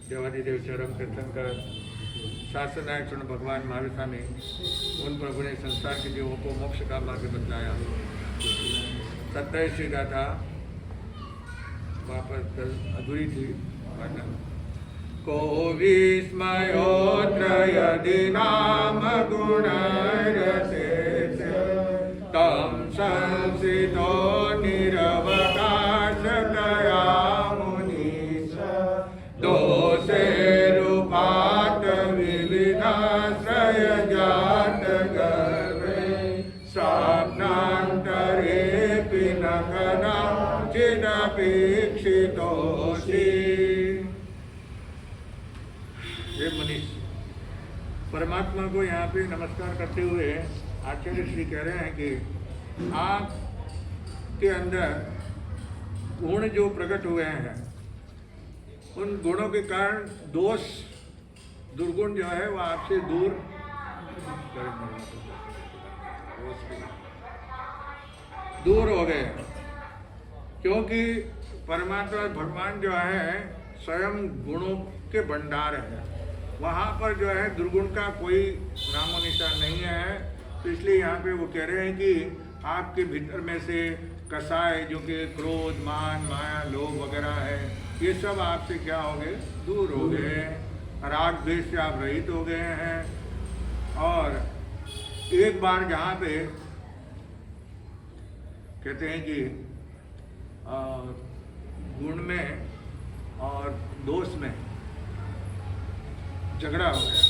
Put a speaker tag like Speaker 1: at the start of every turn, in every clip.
Speaker 1: देवादिदेव चरम तीर्थंकर शास्त्रनायक स्वर्ण भगवान महावीर स्वामी, उन प्रभु ने संसार के जीवों को मोक्ष का मार्ग बतलाया। 27वीं गाथा वापस कल अधूरी थी। को विस्मयोत्र यदि नाम गुणरसेच तम संसितो निरवकाशतया मुनीश दोषे रूपात विविधाश्रय जात गर्भे स्वप्नान्तरेऽपि न कदाचिदपेक्षितोऽसि। हे मनीष, परमात्मा को यहाँ पे नमस्कार करते हुए आचार्य श्री कह रहे हैं कि आपके अंदर गुण जो प्रकट हुए हैं, उन गुणों के कारण दोष दुर्गुण जो है वो आपसे दूर हो गए, क्योंकि परमात्मा भगवान जो है स्वयं गुणों के भंडार है। वहाँ पर जो है दुर्गुण का कोई नामो निशान नहीं है। तो इसलिए यहाँ पे वो कह रहे हैं कि आपके भीतर में से कसाय जो कि क्रोध, मान, माया, लोभ वगैरह है, ये सब आपसे क्या हो गए? दूर हो गए। राग द्वेष से आप रहित हो गए हैं। और एक बार जहाँ पे कहते हैं कि गुण में और दोष में झगड़ा हो गया।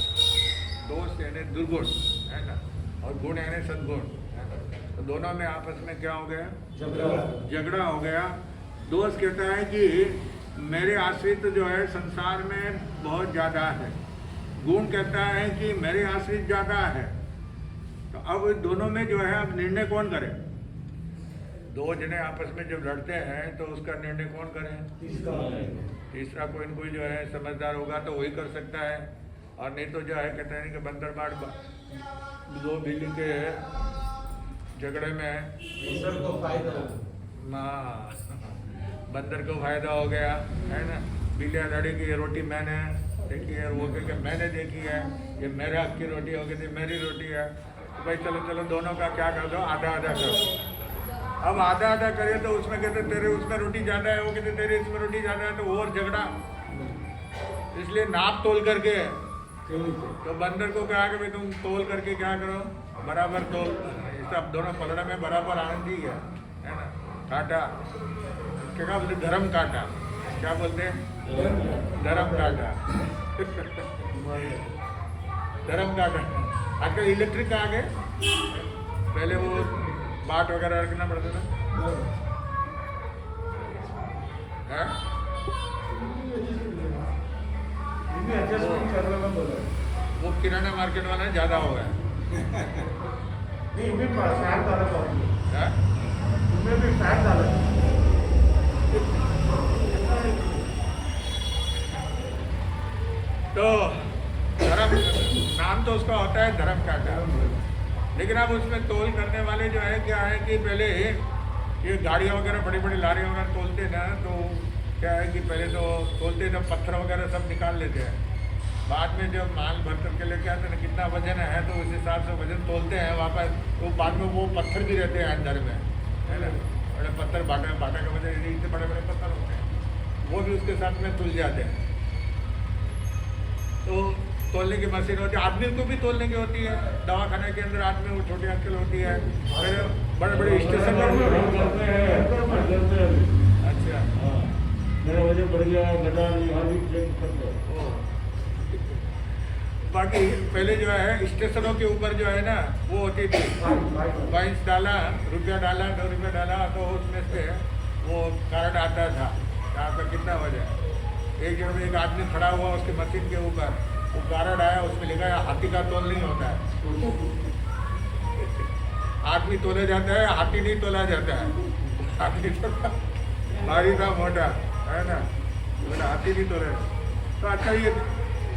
Speaker 1: दोष यानी दुर्गुण है ना, और गुण यानी सद्गुण है ना, तो दोनों में आपस में क्या हो गया? झगड़ा हो गया। दोष कहता है कि मेरे आश्रित जो है संसार में बहुत ज़्यादा है। गुण कहता है कि मेरे आश्रित ज़्यादा है। तो अब दोनों में जो है अब निर्णय कौन करे? दो जने आपस में जब लड़ते हैं तो उसका निर्णय कौन करे? तीसरा कोई जो है समझदार होगा तो वही कर सकता है। और नहीं तो जो है कहते हैं कि बंदर बाट दो बिल्ली के झगड़े में बंदर को फायदा हो गया है ना। बिल्लियाँ लड़ी कि ये रोटी मैंने देखी है, वो कह के मैंने देखी है, ये मेरे हक की रोटी हो गई थी, मेरी रोटी है। तो भाई चलो चलो दोनों का क्या कर दो, आधा आधा करो। अब आधा आधा करे तो उसमें कहते तेरे उसमें रोटी ज़्यादा है, वो कहते तेरे इसमें रोटी ज़्यादा है, तो वो और झगड़ा। इसलिए नाप तोल करके तो बंदर को कहा कि भाई तुम तोल करके क्या करो, बराबर तोल। सब दोनों पलड़ा में बराबर आनंद ही है ना। काटा क्या बोलते? धर्म काटा। क्या बोलते हैं? धर्म काटा। धर्म काटा। आजकल इलेक्ट्रिक आ गए, पहले वो बाट वगैरह रखना पड़ता था। वो किराना मार्केट वाला ज़्यादा हो गया। तो धर्म नाम तो उसका होता है धर्म काटा। लेकिन अब उसमें तोल करने वाले जो है क्या है कि पहले ये गाड़ियाँ वगैरह बड़ी बड़ी लारी वगैरह तोलते ना, तो क्या है कि पहले तो तोलते जब पत्थर वगैरह सब निकाल लेते हैं। बाद में जब माल भर करके लेके आते हैं कितना वजन है तो उस हिसाब से वजन तोलते हैं वापस। तो बाद में वो पत्थर भी रहते हैं अंदर में है ना, बड़े पत्थर बाटा बाटा का वजन इतने बड़े बड़े पत्थर होते हैं, वो भी उसके साथ में तुल जाते हैं। तो तोलने की मशीन होती है, आदमी को भी तोलने की होती है। दवाखाने के अंदर आदमी वो छोटी अंकल होती है, बड़े बड़े स्टेशन पर। अच्छा,
Speaker 2: मेरा वजन बढ़ गया, गड्ढा
Speaker 1: बाकी पहले जो है स्टेशनों के ऊपर जो है ना वो होती थी, कॉइन्स डाला, रुपया डाला, 2 रुपया डाला, तो उसमें से वो कार्ड आता था कि आपका कितना वजन। एक जगह एक आदमी खड़ा हुआ उसके मशीन के ऊपर, वो कार्ड आया, उसमें लिखा है हाथी का तोल नहीं होता है। आदमी तोला जाता है, हाथी नहीं तोला जाता है। हाथी तो भारी था, मोटा है ना, हाथी नहीं तोला। तो अच्छा ये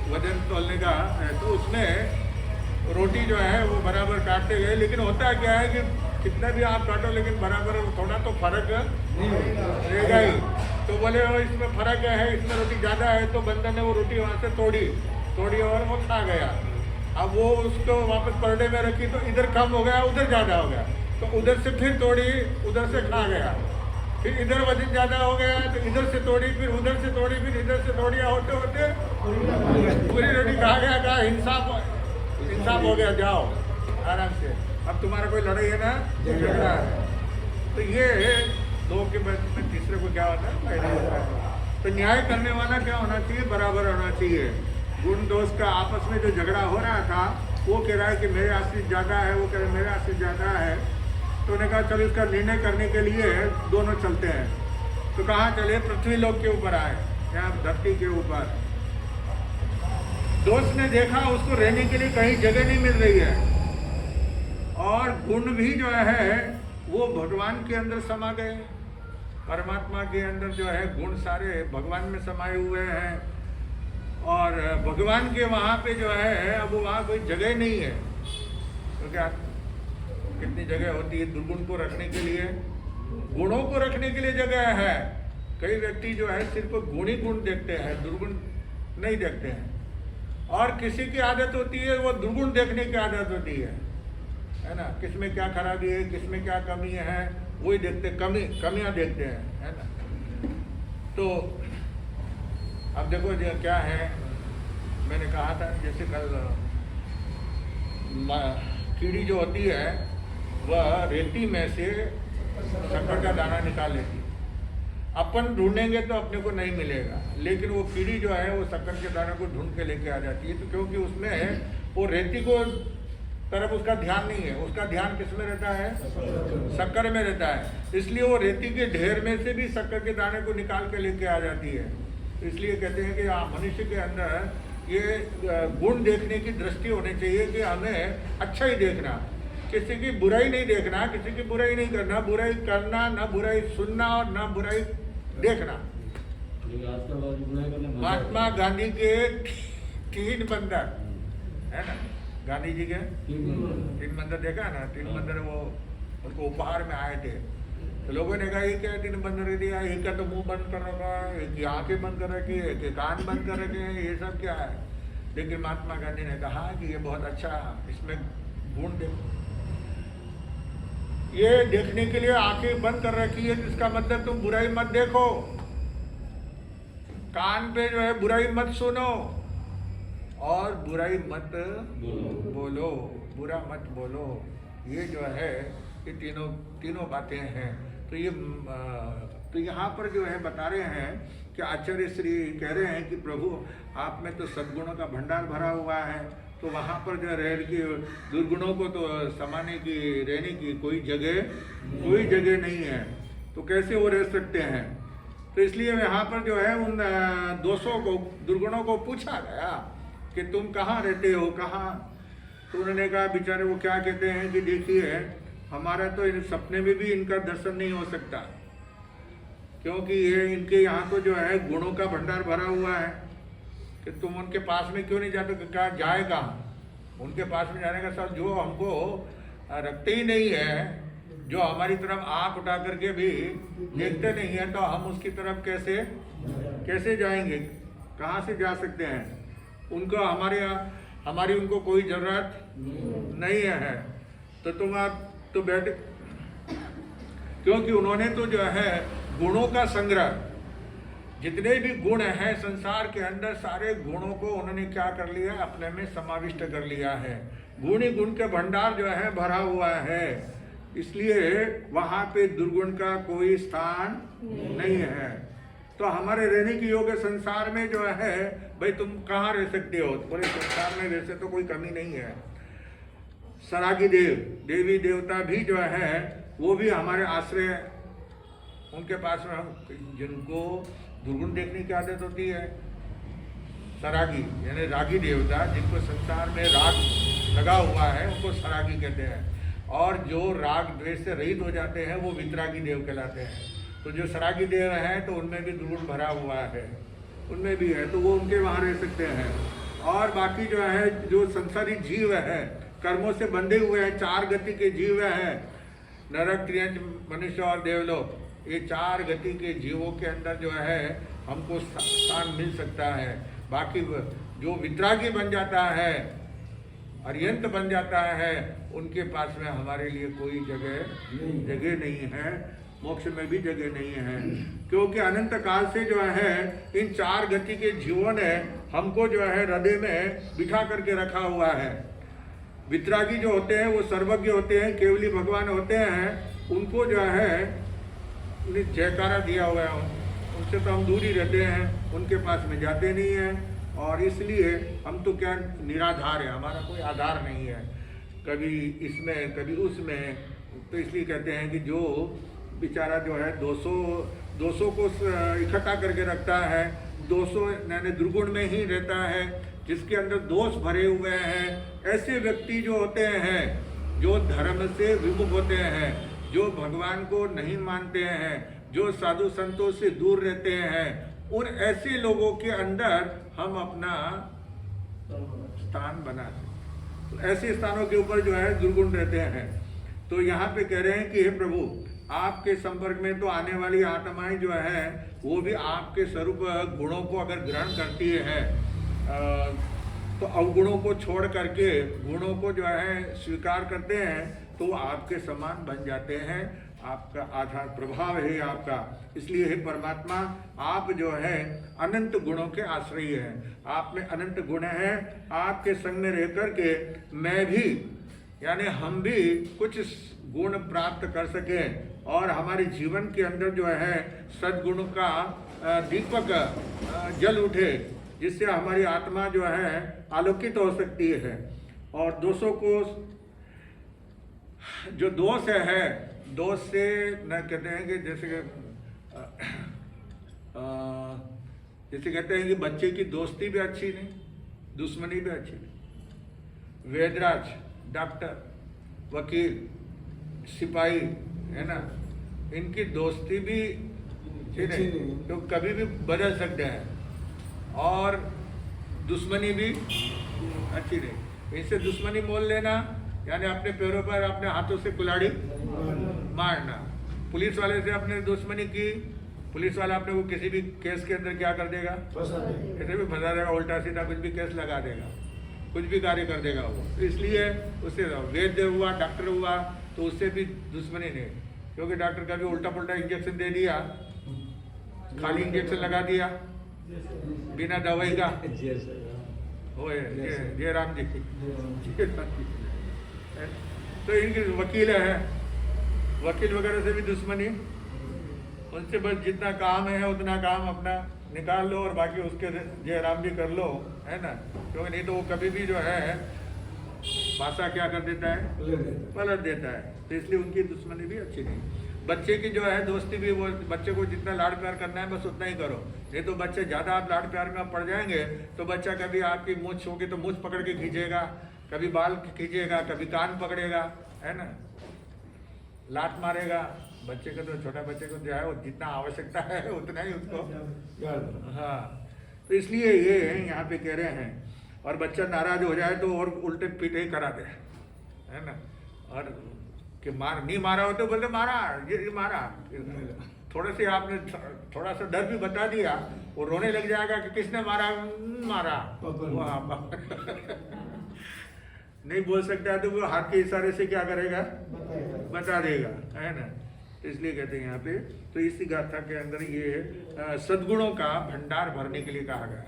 Speaker 1: वजन तोलने का है, तो उसमें रोटी जो है वो बराबर काटते गए। लेकिन होता क्या है कि कितना भी आप काटो लेकिन बराबर थोड़ा तो फर्क रहेगा ही। तो बोले वो इसमें फर्क है, इसमें रोटी ज़्यादा है, तो बंदर ने वो रोटी वहाँ से तोड़ी और वो खा गया। अब वो उसको वापस परडे में रखी तो इधर कम हो गया, उधर ज़्यादा हो गया, तो उधर से फिर तोड़ी, उधर से खा गया, फिर इधर वजन ज़्यादा हो गया तो इधर से तोड़ी, फिर उधर से तोड़ी, फिर इधर से तोड़ी, होते होते पूरी रोटी खा गया। कहा इंसाफ हो गया, जाओ आराम से, अब तुम्हारा कोई लड़ाई है ना, झगड़ा है। तो ये दो के बाद में तीसरे को क्या होता है, फायदा होता है। तो न्याय करने वाला क्या होना चाहिए, बराबर होना चाहिए। गुण दोष का आपस में जो झगड़ा हो रहा था, वो कह रहा है कि मेरे आश्रित ज़्यादा है, वो कह रहे मेरे आश्रित ज़्यादा है। तो उन्होंने कहा चलो इसका निर्णय करने के लिए दोनों चलते हैं। तो कहाँ चले, पृथ्वी लोक के ऊपर आए, यहाँ धरती के ऊपर। दोस्त ने देखा उसको रहने के लिए कहीं जगह नहीं मिल रही है, और गुण भी जो है वो भगवान के अंदर समा गए। परमात्मा के अंदर जो है गुण सारे भगवान में समाये हुए हैं, और भगवान के वहाँ पे जो है अब वहाँ कोई जगह नहीं है। तो क्या कितनी जगह होती है दुर्गुण को रखने के लिए, गुणों को रखने के लिए जगह है। कई व्यक्ति जो है सिर्फ गुण ही गुण देखते हैं, दुर्गुण नहीं देखते हैं। और किसी की आदत होती है वो दुर्गुण देखने की आदत होती है ना, किसमें क्या खराबी है, किसमें क्या कमी है, वही देखते, कमियां देखते हैं, है ना। तो अब देखो जो क्या है, मैंने कहा था जैसे कल कीड़ी जो होती है वह रेती में से शक्कर का दाना निकाल लेती है। अपन ढूंढेंगे तो अपने को नहीं मिलेगा, लेकिन वो कीड़ी जो है वो शक्कर के दाने को ढूंढ के लेके आ जाती है। तो क्योंकि उसमें वो रेती को तरफ उसका ध्यान नहीं है, उसका ध्यान किस में रहता है, शक्कर में रहता है। इसलिए वो रेती के ढेर में से भी शक्कर के दाने को निकाल के लेके आ जाती है। इसलिए कहते हैं कि मनुष्य के अंदर ये गुण देखने की दृष्टि होनी चाहिए कि हमें अच्छा ही देखना, किसी की बुराई नहीं देखना, किसी की बुराई नहीं करना, बुराई करना ना, बुराई सुनना और ना बुराई देखना। महात्मा गांधी के 3 बंदर है ना, गांधी जी के 3 बंदर देखा ना, 3 बंदर वो उनको उपहार में आए थे। तो लोगों ने कहा ये क्या 3 बंदर दिया, एक का तो मुंह बंद कर रखा है, एक की आंखें बंद कर रखी है, एक के कान बंद कर रखे हैं, ये सब क्या है। लेकिन महात्मा गांधी ने कहा कि ये बहुत अच्छा, इसमें गुण देखो। ये देखने के लिए आंखें बंद कर रखी है, इसका मतलब तुम बुराई मत देखो, कान पे जो है बुराई मत सुनो, और बुराई मत बोलो, बुरा मत बोलो। ये जो है ये तीनों बातें हैं। तो यहाँ पर जो है बता रहे हैं कि आचार्य श्री कह रहे हैं कि प्रभु आप में तो सद्गुणों का भंडार भरा हुआ है, तो वहाँ पर जो रह की दुर्गुणों को तो समाने की, रहने की कोई जगह नहीं है, तो कैसे वो रह सकते हैं। तो इसलिए यहाँ पर जो है उन दोषों को, दुर्गुणों को पूछा गया कि तुम कहाँ रहते हो, कहाँ। तो उन्होंने कहा बेचारे वो क्या कहते हैं कि देखिए हमारा तो इन सपने में भी इनका दर्शन नहीं हो सकता, क्योंकि ये इनके यहाँ तो जो है गुणों का भंडार भरा हुआ है कि तुम उनके पास में क्यों नहीं जाते। क्या जाए कहाँ, उनके पास में जाने का सब जो हमको रखते ही नहीं है, जो हमारी तरफ आँख उठा करके भी देखते नहीं है, तो हम उसकी तरफ कैसे जाएंगे, कहाँ से जा सकते हैं। उनको हमारी उनको कोई ज़रूरत नहीं है। तो तुम आप तो बैठे, क्योंकि उन्होंने तो जो है गुणों का संग्रह, जितने भी गुण हैं संसार के अंदर, सारे गुणों को उन्होंने क्या कर लिया, अपने में समाविष्ट कर लिया है। गुण ही गुण के भंडार जो है भरा हुआ है, इसलिए वहाँ पे दुर्गुण का कोई स्थान नहीं है। तो हमारे रहने की योग्य संसार में जो है, भाई तुम कहाँ रह सकते हो, पूरे संसार में वैसे तो कोई कमी नहीं है। सरागी देवी देवता भी जो है वो भी हमारे आश्रय, उनके पास में हम जिनको दुर्गुण देखने की आदत होती है, सरागी यानी रागी देवता, जिनको संसार में राग लगा हुआ है उनको सरागी कहते हैं। और जो राग द्वेष से रहित हो जाते हैं वो वितरागी देव कहलाते हैं। तो जो सरागी देव हैं तो उनमें भी दुर्गुण भरा हुआ है, उनमें भी है, तो वो उनके वहाँ रह सकते हैं। और बाकी जो है जो संसारी जीव है, कर्मों से बंधे हुए हैं, 4 गति के जीव हैं, नरक, त्रियंच, मनुष्य और देवलोक, ये चार गति के जीवों के अंदर जो है हमको स्थान मिल सकता है। बाकी जो वितरागी बन जाता है, अर्यंत बन जाता है, उनके पास में हमारे लिए कोई जगह नहीं है, मोक्ष में भी जगह नहीं है। क्योंकि अनंत काल से जो है इन चार गति के जीवों ने हमको जो है हृदय में बिठा करके रखा हुआ है। वितरागी जो होते हैं वो सर्वज्ञ होते हैं, केवली भगवान होते हैं, उनको जो है उन्हें जयकारा दिया हुआ है, उनसे तो हम दूर ही रहते हैं, उनके पास में जाते नहीं हैं। और इसलिए हम तो क्या निराधार है, हमारा कोई आधार नहीं है, कभी इसमें कभी उसमें। तो इसलिए कहते हैं कि जो बेचारा जो है 200 को इकट्ठा करके रखता है, 200 यानी दुर्गुण में ही रहता है, जिसके अंदर दोष भरे हुए हैं, ऐसे व्यक्ति जो होते हैं, जो धर्म से विमुख होते हैं, जो भगवान को नहीं मानते हैं, जो साधु संतों से दूर रहते हैं, उन ऐसे लोगों के अंदर हम अपना स्थान बनाते हैं। तो ऐसे स्थानों के ऊपर जो है दुर्गुण रहते हैं। तो यहाँ पे कह रहे हैं कि हे प्रभु, आपके संपर्क में तो आने वाली आत्माएं जो है वो भी आपके स्वरूप गुणों को अगर ग्रहण करती है, तो अवगुणों को छोड़ करके गुणों को जो है स्वीकार करते हैं, तो आपके समान बन जाते हैं। आपका आधार प्रभाव है आपका। इसलिए हे परमात्मा, आप जो है अनंत गुणों के आश्रय हैं, आप में अनंत गुण हैं। आपके संग में रह करके मैं भी यानी हम भी कुछ गुण प्राप्त कर सकें और हमारे जीवन के अंदर जो है सद्गुण का दीपक जल उठे, जिससे हमारी आत्मा जो है आलोकित हो सकती है। और दोषों को, जो दोष है, दोष से न कहते हैं कि जैसे कहते हैं कि बच्चे की दोस्ती भी अच्छी नहीं, दुश्मनी भी अच्छी नहीं। वेदराज, डॉक्टर, वकील, सिपाही है ना, इनकी दोस्ती भी अच्छी नहीं, तो कभी भी बदल सकते हैं। और दुश्मनी भी अच्छी नहीं। इनसे दुश्मनी मोल लेना यानी अपने पैरों पर अपने हाथों से कुल्हाड़ी मारना। पुलिस वाले से अपने दुश्मनी की, पुलिस वाला अपने को किसी भी केस के अंदर क्या कर देगा, कैसे भी फंसा देगा, उल्टा सीधा कुछ भी केस लगा देगा, कुछ भी कार्य कर देगा वो। तो इसलिए उससे वैद्य हुआ, डॉक्टर हुआ, तो उससे भी दुश्मनी नहीं, क्योंकि डॉक्टर का भी उल्टा पुल्टा इंजेक्शन दे दिया, खाली इंजेक्शन लगा दिया बिना दवाई का। हो जय राम जी की। तो इनके वकील है, वकील वगैरह से भी दुश्मनी, उनसे बस जितना काम है उतना काम अपना निकाल लो और बाकी उसके जय राम जी कर लो, है ना। क्योंकि नहीं तो वो कभी भी जो है भाषा क्या कर देता है, पलट देता है। तो इसलिए उनकी दुश्मनी भी अच्छी नहीं। बच्चे की जो है दोस्ती भी, वो बच्चे को जितना लाड प्यार करना है बस उतना ही करो, नहीं तो बच्चे ज़्यादा आप लाड प्यार में पड़ जाएंगे तो बच्चा कभी आपकी मूंछ होगी तो मूंछ पकड़ के खींचेगा, कभी बाल खींचेगा, कभी कान पकड़ेगा, है ना, लात मारेगा। बच्चे को तो, छोटा बच्चे को जो है वो जितना आवश्यकता है उतना ही उसको, हाँ। तो इसलिए ये यहाँ पे कह रहे हैं। और बच्चा नाराज हो जाए तो और उल्टे पीटे ही करा दे, है ना। और कि मार नहीं मारा हो तो बोलते मारा, ये मारा। थोड़े से आपने थोड़ा सा डर भी बता दिया, वो रोने लग जाएगा कि किसने मारा, मारा नहीं बोल सकता है तो वो हाथ के इशारे से क्या करेगा, बता देगा, है ना। तो इसलिए कहते हैं यहाँ पे, तो इसी गाथा के अंदर ये सद्गुणों का भंडार भरने के लिए कहा गया।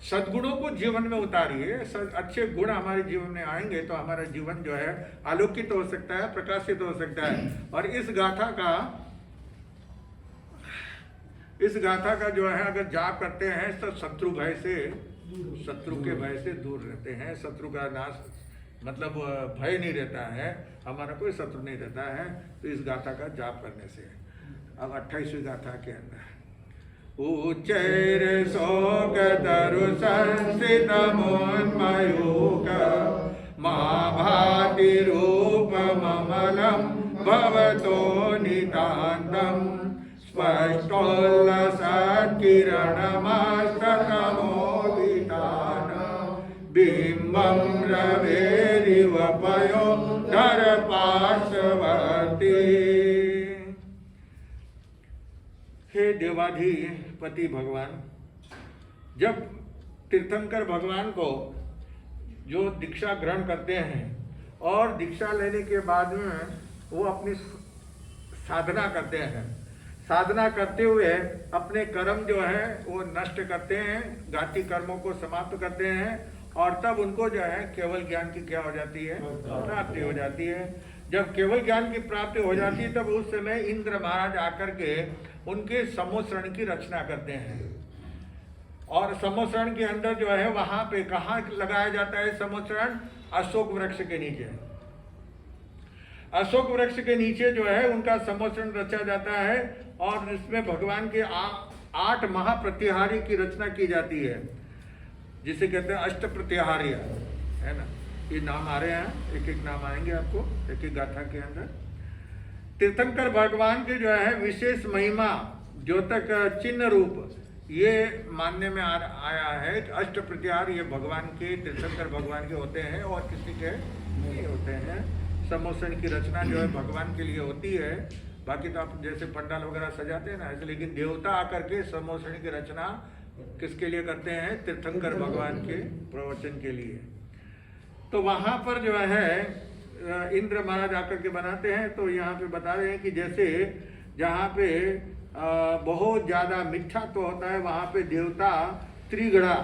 Speaker 1: सद्गुणों को जीवन में उतारिए, अच्छे गुण हमारे जीवन में आएंगे तो हमारा जीवन जो है आलोकित हो सकता है, प्रकाशित हो सकता है। और इस गाथा का जो है अगर जाप करते हैं तो शत्रु के भय से दूर रहते हैं। शत्रु का नाश मतलब भय नहीं रहता है, हमारा कोई शत्रु नहीं रहता है, तो इस गाथा का जाप करने से। अब 28वीं गाथा के अंदर उच्चैर शोक तरु संसित मोन्मयूक महाभाति रूप ममलम भवतो नितान्तम स्पष्टोल्लसत्किरणमस्ततमोदितान बिम्बं रवेरिव पयो धर पार्श्ववर्ती। देवाधिपति भगवान जब तीर्थंकर भगवान को जो दीक्षा ग्रहण करते हैं और दीक्षा लेने के बाद में वो अपनी साधना करते हैं, साधना करते हुए अपने कर्म जो है वो नष्ट करते हैं, घाती कर्मों को समाप्त करते हैं और तब उनको जो है केवल ज्ञान की क्या हो जाती है, प्राप्ति हो जाती है। जब केवल ज्ञान की प्राप्ति हो जाती है तब उस समय इंद्र महाराज आकर के उनके समोसरण की रचना करते हैं और समोसरण के अंदर जो है वहां पे कहाँ लगाया जाता है समोसरण? अशोक वृक्ष के नीचे। अशोक वृक्ष के नीचे जो है उनका समोसरण रचा जाता है और इसमें भगवान के 8 महाप्रतिहारी की रचना की जाती है, जिसे कहते हैं अष्ट प्रत्याहार्य, है ना। ये नाम आ रहे हैं, एक एक नाम आएंगे आपको एक एक गाथा के अंदर। तीर्थंकर भगवान के जो है विशेष महिमा द्योतक चिन्ह रूप ये मानने में आया है कि अष्ट प्रत्याहार ये भगवान के, तीर्थंकर भगवान के होते हैं और किसी के नहीं होते हैं। समोसन की रचना जो है भगवान के लिए होती है, बाकी तो आप जैसे पंडाल वगैरह सजाते हैं ना ऐसे, लेकिन देवता आकर के समोसन की रचना किसके लिए करते हैं? तीर्थंकर भगवान के प्रवचन के लिए। तो वहां पर जो है इंद्र महाराज आकर के बनाते हैं। तो यहाँ पे बता रहे हैं कि जैसे जहाँ पे बहुत ज्यादा मीठा तो होता है वहां पे देवता त्रिगड़ा,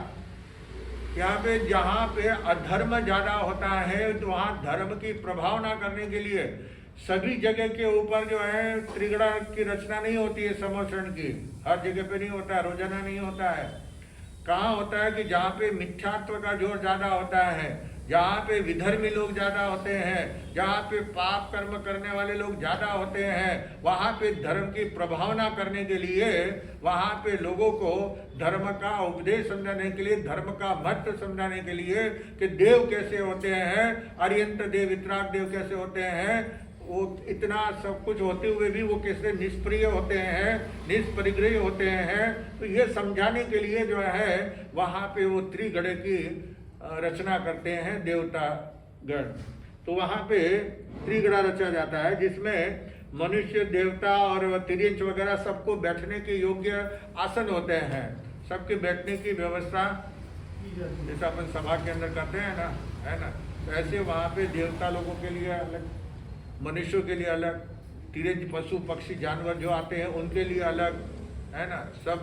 Speaker 1: यहाँ पे जहाँ पे अधर्म ज्यादा होता है तो वहाँ धर्म की प्रभावना करने के लिए सभी जगह के ऊपर जो है त्रिगड़ा की रचना नहीं होती है। समोसरण की हर जगह पे नहीं होता है, रोजाना नहीं होता है। कहाँ होता है कि जहाँ पे मिथ्यात्व का जोर ज्यादा होता है, जहाँ पे विधर्मी लोग ज्यादा होते हैं, जहाँ पे पाप कर्म करने वाले लोग ज्यादा होते हैं, वहाँ पे धर्म की प्रभावना करने के लिए, वहाँ पे लोगों को धर्म का उपदेश समझाने के लिए, धर्म का महत्व समझाने के लिए कि देव कैसे होते हैं, अरियंत देव, वितराग देव कैसे होते हैं, वो इतना सब कुछ होते हुए भी वो कैसे निष्प्रिय होते हैं, निष्परिग्रही होते हैं। तो ये समझाने के लिए जो है वहाँ पे वो त्रिगण की रचना करते हैं देवता गण। तो वहाँ पे त्रिगड़ा रचा जाता है जिसमें मनुष्य, देवता और तिर्यंच वगैरह सबको बैठने के योग्य आसन होते हैं, सबके बैठने की व्यवस्था जैसा अपन सभा के अंदर करते हैं ना, है ना। तो ऐसे वहाँ पे देवता लोगों के लिए अलग, मनुष्यों के लिए अलग, तिर्यंच पशु पक्षी जानवर जो आते हैं उनके लिए अलग, है ना सब।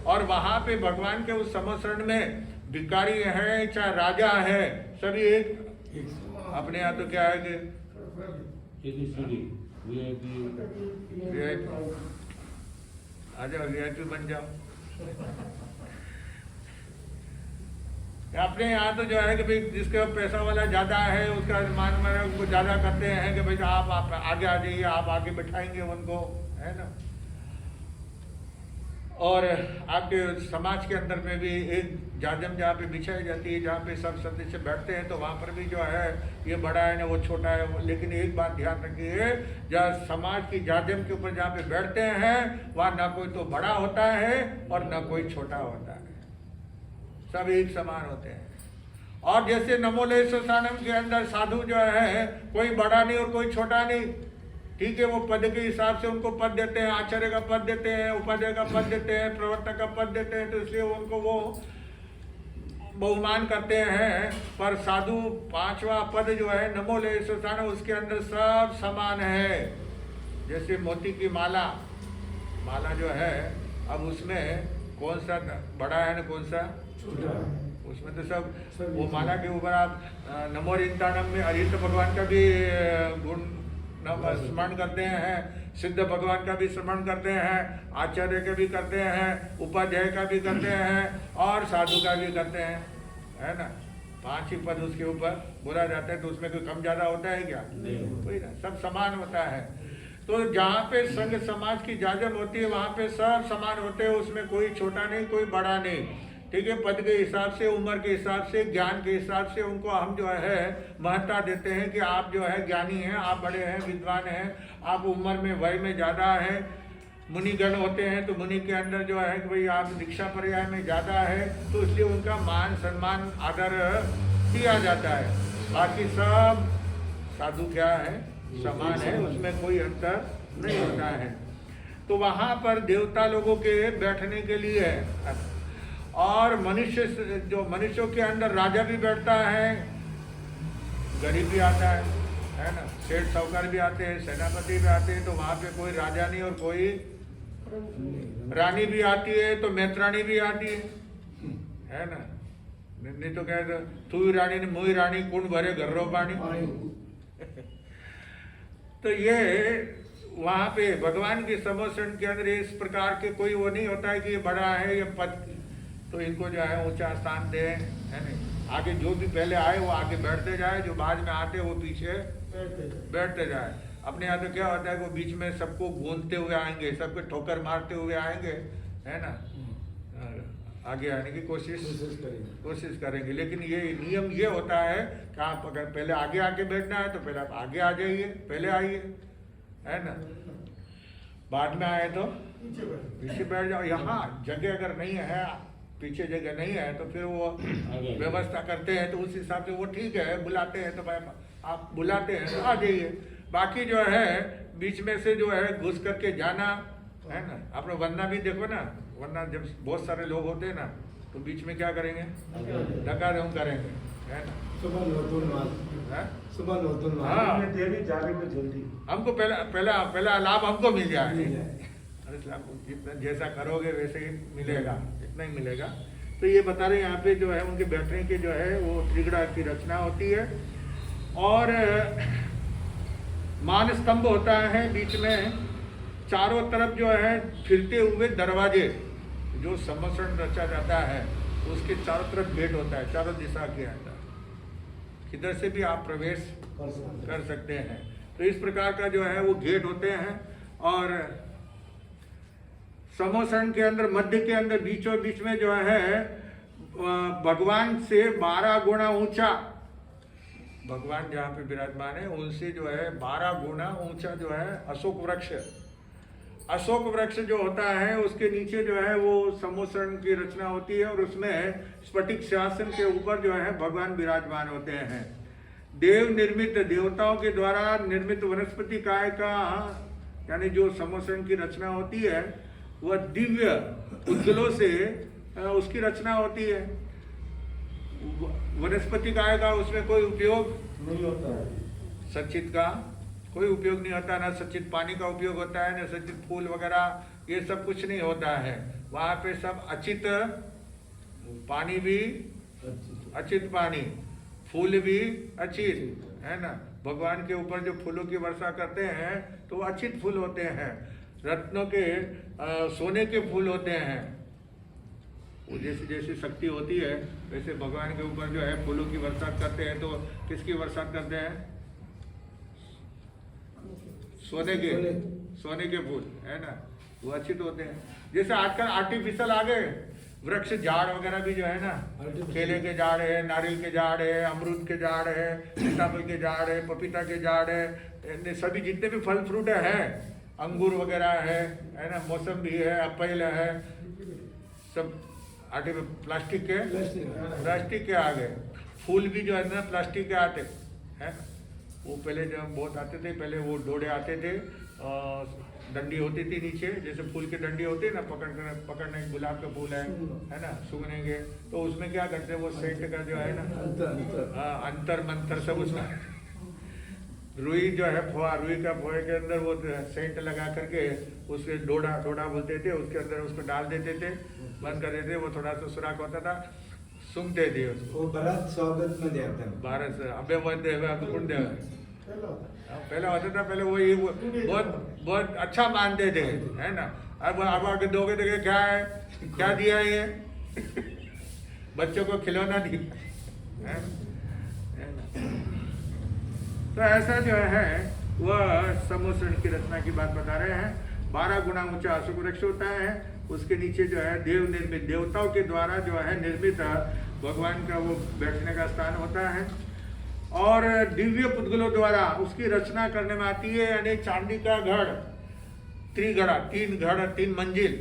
Speaker 1: और वहाँ पे भगवान के उस समोसरण में भिखारी है चाहे राजा है सभी एक अपने यहाँ तो क्या है कि आ जाओ VIP बन जाओ। अपने यहाँ तो जो है कि भाई जिसके पैसा वाला ज्यादा है उसका मान माने उनको ज्यादा करते हैं कि भाई आप आगे आ जाइए, आप आगे बिठाएंगे उनको, है ना। और आपके समाज के अंदर में भी एक जाजम जहाँ पे बिछाई जाती है, जहाँ पे सब सदस्य बैठते हैं, तो वहाँ पर भी जो है ये बड़ा है ना वो छोटा है। लेकिन एक बात ध्यान रखिए, जहाँ समाज की जाजम के ऊपर जहाँ पे बैठते हैं वहाँ ना कोई तो बड़ा होता है और ना कोई छोटा होता है, सब एक समान होते हैं। और जैसे नमोले श्मशानम के अंदर साधु जो है कोई बड़ा नहीं और कोई छोटा नहीं, ठीक है। वो पद के हिसाब से उनको पद देते हैं, आचार्य का पद देते हैं, उपाध्याय का पद देते हैं, प्रवर्तक का पद देते हैं, तो इसलिए उनको वो बहुमान करते हैं। पर साधु 5वां पद जो है नमोले श्मशानम, उसके अंदर सब समान है। जैसे मोती की माला जो है, अब उसमें कौन सा बड़ा है ना कौन सा छोटा, उसमें तो सब वो माला के ऊपर आप नमो रिंताणम में अरिहंत भगवान का भी गुण स्मरण करते हैं, सिद्ध भगवान का भी स्मरण करते हैं, आचार्य का भी करते हैं, उपाध्याय का भी करते हैं और साधु का भी करते हैं, है ना। 5 ही पद उसके ऊपर बोला जाता है, तो उसमें कोई कम ज्यादा होता है क्या? कोई ना, सब समान होता है। तो जहाँ पे संघ समाज की जाजम होती है वहाँ पे सब समान होते हैं, उसमें कोई छोटा नहीं कोई बड़ा नहीं, ठीक है। पद के हिसाब से, उम्र के हिसाब से, ज्ञान के हिसाब से उनको हम जो है महत्ता देते हैं कि आप जो है ज्ञानी हैं, आप बड़े हैं, विद्वान हैं, आप उम्र में वय में ज़्यादा है। मुनिगण होते हैं तो मुनि के अंदर जो है कि भाई आप दीक्षा पर्याय में ज़्यादा है, तो इसलिए उनका मान सम्मान आदर किया जाता है। बाकी सब साधु क्या है, समान है, उसमें कोई अंतर नहीं होता है। तो वहाँ पर देवता लोगों के बैठने के लिए है, और मनुष्य जो मनुष्यों के अंदर राजा भी बैठता है, गरीब भी आता है ना, सेठ साहूकार भी आते हैं, सेनापति भी आते हैं। तो वहाँ पे कोई राजा नहीं और कोई रानी भी आती है, तो मैत्राणी भी आती है ना। नहीं तो क्या, तू ही रानी ने मुई रानी कुंड भरे घर्रो पानी। तो ये वहाँ पे भगवान के समोषण के अंदर इस प्रकार के कोई वो नहीं होता है कि ये बड़ा है ये पद, तो इनको जो है ऊंचा स्थान दे, है नहीं। आगे जो भी पहले आए वो आगे बैठते जाए, जो बाद में आते वो पीछे बैठते जाए। अपने यहाँ तो क्या होता है, वो बीच में सबको गूंजते हुए आएंगे, सबको ठोकर मारते हुए आएंगे, है ना, आगे आने की कोशिश करेंगे। लेकिन ये नियम ये होता है कि आप अगर पहले आगे आके बैठना है तो पहले आप आगे आ जाइए, पहले आइए, है ना। बाद में आए तो पीछे बैठ जाओ। यहाँ जगह अगर नहीं है, पीछे जगह नहीं है, तो फिर वो व्यवस्था करते हैं, तो उस हिसाब से वो ठीक है, बुलाते हैं तो भाई आप बुलाते हैं तो आ जाइए। बाकी जो है बीच में से जो है घुस करके जाना, है ना। आपने वरना भी देखो ना, वरना जब बहुत सारे लोग होते हैं ना, तो बीच में क्या करेंगे, धक्का धम करेंगे, है ना।
Speaker 2: सुबह
Speaker 1: हाँ,
Speaker 2: जाने को जल्दी
Speaker 1: हमको पहला लाभ हमको मिल जाए। अरे जितना जैसा करोगे वैसे ही मिलेगा, इतना ही मिलेगा। तो ये बता रहे यहाँ पे जो है उनके बैठने के जो है वो त्रिगुणा की रचना होती है, और मान स्तंभ होता है बीच में, चारों तरफ जो है फिरते हुए दरवाजे, जो समोषण रचा जाता है उसके चारों तरफ गेट होता है, चारों दिशा के अंदर किधर से भी आप प्रवेश कर सकते हैं। तो इस प्रकार का जो है वो गेट होते हैं, और समोषण के अंदर मध्य के अंदर बीचों बीच में जो है भगवान से 12 गुना ऊंचा, भगवान जहाँ पे विराजमान है उनसे जो है 12 गुना ऊंचा जो है अशोक वृक्ष, अशोक वृक्ष जो होता है उसके नीचे जो है वो समोषण की रचना होती है, और उसमें स्फटिक सिंहासन के ऊपर जो है भगवान विराजमान होते हैं। देव निर्मित, देवताओं के द्वारा निर्मित वनस्पति काय का, यानी जो समोषण की रचना होती है वह दिव्य उद्गलों से उसकी रचना होती है। वनस्पति काय का उसमें कोई उपयोग
Speaker 2: नहीं होता है,
Speaker 1: सचित का कोई उपयोग नहीं होता, ना सचित पानी का उपयोग होता है, ना सचित फूल वगैरह, ये सब कुछ नहीं होता है। वहाँ पे सब अचित पानी भी, अचित पानी, फूल भी अचित, है ना। भगवान के ऊपर जो फूलों की वर्षा करते हैं तो वो अचित फूल होते हैं, रत्नों के सोने के फूल होते हैं। वो जैसी जैसी शक्ति होती है वैसे भगवान के ऊपर जो है फूलों की वर्षा करते हैं। तो किसकी वर्षा करते हैं, सोने के फूल, है ना, वो अचित होते हैं। जैसे आजकल आर्टिफिशियल आ गए वृक्ष, झाड़ वगैरह भी जो है ना, केले के झाड़ है, नारियल के झाड़ है, अमरूद के झाड़ है, सीताफल के झाड़ है, पपीता के झाड़ है, सभी जितने भी फल फ्रूट है, अंगूर वगैरह है ना, मौसम भी है, एप्पल है, सब प्लास्टिक के आ गए। फूल भी जो है ना प्लास्टिक के आते हैं। वो पहले जब बहुत आते थे, पहले वो डोडे आते थे, डंडी होती थी नीचे, जैसे फूल की डंडी होती है ना, पकड़ने गुलाब का फूल है ना, सूंघनेंगे तो उसमें क्या करते हैं, वो सेंट का जो है ना, अंतर मंत्र सब उसमें, रुई जो है फोआ, रुई का फोए के अंदर वो सेंट लगा करके उसके डोडा बोलते थे, उसके अंदर उसको डाल देते थे, बंद कर देते, वो थोड़ा सा सुराख होता था, सुनते थे उसको।
Speaker 2: वो बरात स्वागत में देते हैं,
Speaker 1: भारत से अबे मत दे, अब कुंड दे, पहले होता था, पहले वो ये बहुत अच्छा मानते थे, है ना। अब आगे दोगे तो क्या है, क्या दिया ये बच्चों को खिलौना दिया, है ना। तो ऐसा जो है वह समोषण की रचना की बात बता रहे हैं। 12 गुना ऊंचा अशोक वृक्ष होता है, उसके नीचे जो है देव निर्मित, देवताओं के द्वारा जो है निर्मित भगवान का वो बैठने का स्थान होता है, और दिव्य पुद्गलों द्वारा उसकी रचना करने में आती है। यानी चांदी का घड़, त्रिगड़ा, 3 घड़, 3 मंजिल,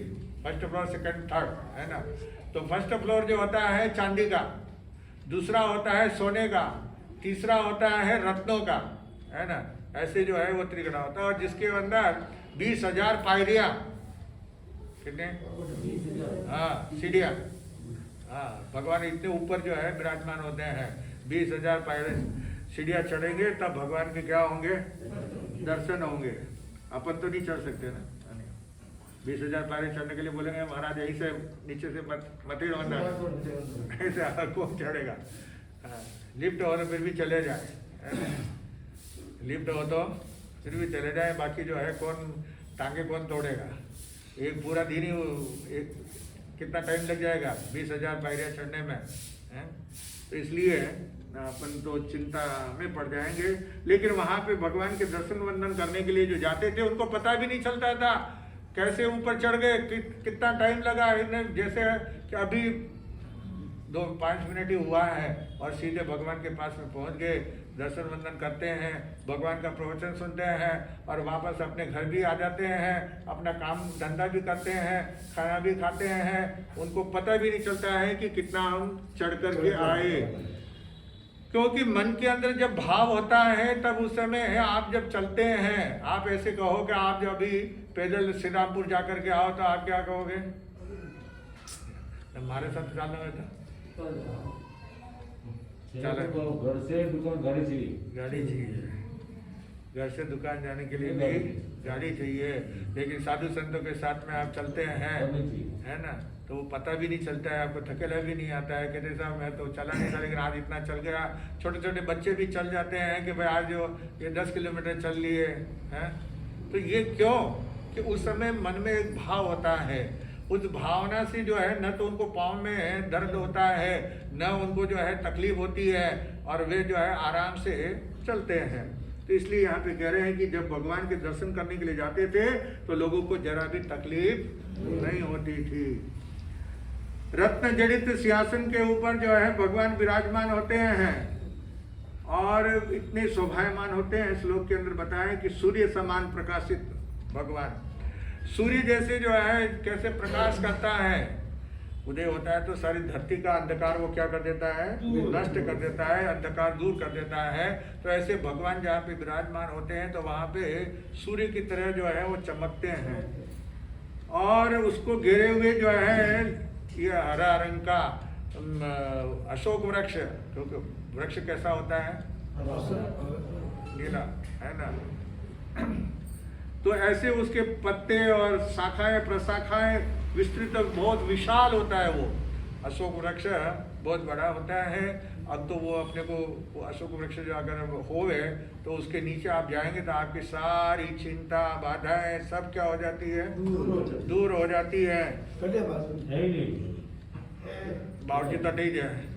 Speaker 1: फर्स्ट फ्लोर, सेकंड, थर्ड, है ना। तो फर्स्ट फ्लोर जो होता है चांदी का, दूसरा होता है सोने का, तीसरा होता है रत्नों का, है ना। ऐसे जो है वो त्रिगड़ा होता है, और जिसके अंदर 20,000 पायरियां कितने? हाँ सीढ़ियाँ। हाँ भगवान इतने ऊपर जो है विराजमान होते हैं, 20,000 पायरे सीढ़ियाँ चढ़ेंगे तब भगवान के क्या होंगे? दर्शन होंगे। अपन तो नहीं चढ़ सकते ना, 20,000 पायरे चढ़ने के लिए बोलेंगे महाराज यहीं से नीचे से मत ही रोना, ऐसे कौन चढ़ेगा? हाँ, लिफ्ट हो तो फिर भी चले जाए, लिफ्ट हो तो फिर भी चले जाए, बाकी जो है कौन टांगे कौन तोड़ेगा? एक पूरा दिन ही एक कितना टाइम लग जाएगा 20,000 पायरियाँ चढ़ने में, है? तो इसलिए अपन तो चिंता में पड़ जाएंगे। लेकिन वहाँ पे भगवान के दर्शन वंदन करने के लिए जो जाते थे उनको पता भी नहीं चलता था कैसे ऊपर चढ़ गए, कितना टाइम लगा। जैसे कि अभी 2-5 मिनट ही हुआ है और सीधे भगवान के पास में पहुँच गए, दर्शन वंदन करते हैं, भगवान का प्रवचन सुनते हैं और वापस अपने घर भी आ जाते हैं, अपना काम धंधा भी करते हैं, खाना भी खाते हैं। उनको पता भी नहीं चलता है कि कितना हम चढ़ कर के आए, क्योंकि मन के अंदर जब भाव होता है तब उस समय है आप जब चलते हैं, आप ऐसे कहो कि आप जब अभी पैदल श्री रामपुर जाकर के आओ तो आप क्या कहोगे? हमारे साथ चलना में था
Speaker 3: घर से दुकान गाड़ी चाहिए,
Speaker 1: गाड़ी चाहिए, घर से दुकान जाने के लिए भी गाड़ी चाहिए। लेकिन साधु संतों के साथ में आप चलते हैं, है ना, तो वो पता भी नहीं चलता है, आपको थकेला भी नहीं आता है। कहते साहब मैं तो चला नहीं था लेकिन आज इतना चल गया। छोटे छोटे बच्चे भी चल जाते हैं कि भाई आज जो ये 10 किलोमीटर चल लिए हैं। तो ये क्यों? कि उस समय मन में एक भाव होता है, उस भावना से जो है न तो उनको पाँव में दर्द होता है, न उनको जो है तकलीफ होती है और वे जो है आराम से चलते हैं। तो इसलिए यहाँ पे कह रहे हैं कि जब भगवान के दर्शन करने के लिए जाते थे तो लोगों को जरा भी तकलीफ नहीं होती थी। रत्न जड़ित सिंहासन के ऊपर जो है भगवान विराजमान होते हैं और इतने शोभायमान होते हैं। श्लोक के अंदर बताया कि सूर्य समान प्रकाशित भगवान, सूर्य जैसे जो है कैसे प्रकाश करता है, उदय होता है तो सारी धरती का अंधकार वो क्या कर देता है? नष्ट कर देता है, अंधकार दूर कर देता है। तो ऐसे भगवान जहाँ पे विराजमान होते हैं तो वहाँ पे सूर्य की तरह जो है वो चमकते हैं और उसको घेरे हुए जो है ये हरा रंग का अशोक वृक्ष, क्योंकि वृक्ष कैसा होता है? नीला, है ना। तो ऐसे उसके पत्ते और शाखाएं प्रशाखाएं विस्तृत बहुत विशाल होता है। वो अशोक वृक्ष बहुत बड़ा होता है। अब तो वो अपने को वो अशोक वृक्ष जो अगर होवे तो उसके नीचे आप जाएंगे तो आपकी सारी चिंता बाधाएं सब क्या हो जाती है? दूर हो जाती है। बावजी तट ही जाए।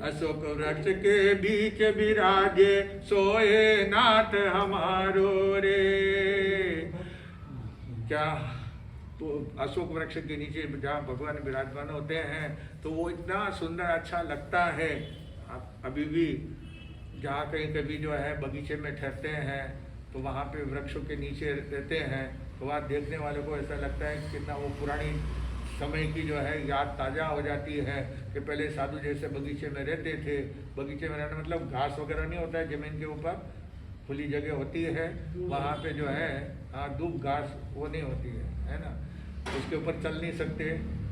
Speaker 1: अशोक वृक्ष के बीच विराजे सोए नाथ हमारो रे। क्या तो अशोक वृक्ष के नीचे जहाँ भगवान विराजमान होते हैं तो वो इतना सुंदर अच्छा लगता है। आप अभी भी जहाँ कहीं कभी जो है बगीचे में ठहरते हैं तो वहाँ पे वृक्षों के नीचे रहते हैं तो वहाँ देखने वाले को ऐसा लगता है कि कितना वो पुरानी समय की जो है याद ताज़ा हो जाती है कि पहले साधु जैसे बगीचे में रहते थे। बगीचे में रहना मतलब घास वगैरह नहीं होता है, ज़मीन के ऊपर खुली जगह होती है, वहाँ पे जो है हाँ दूब घास वो नहीं होती है ना, उसके ऊपर चल नहीं सकते,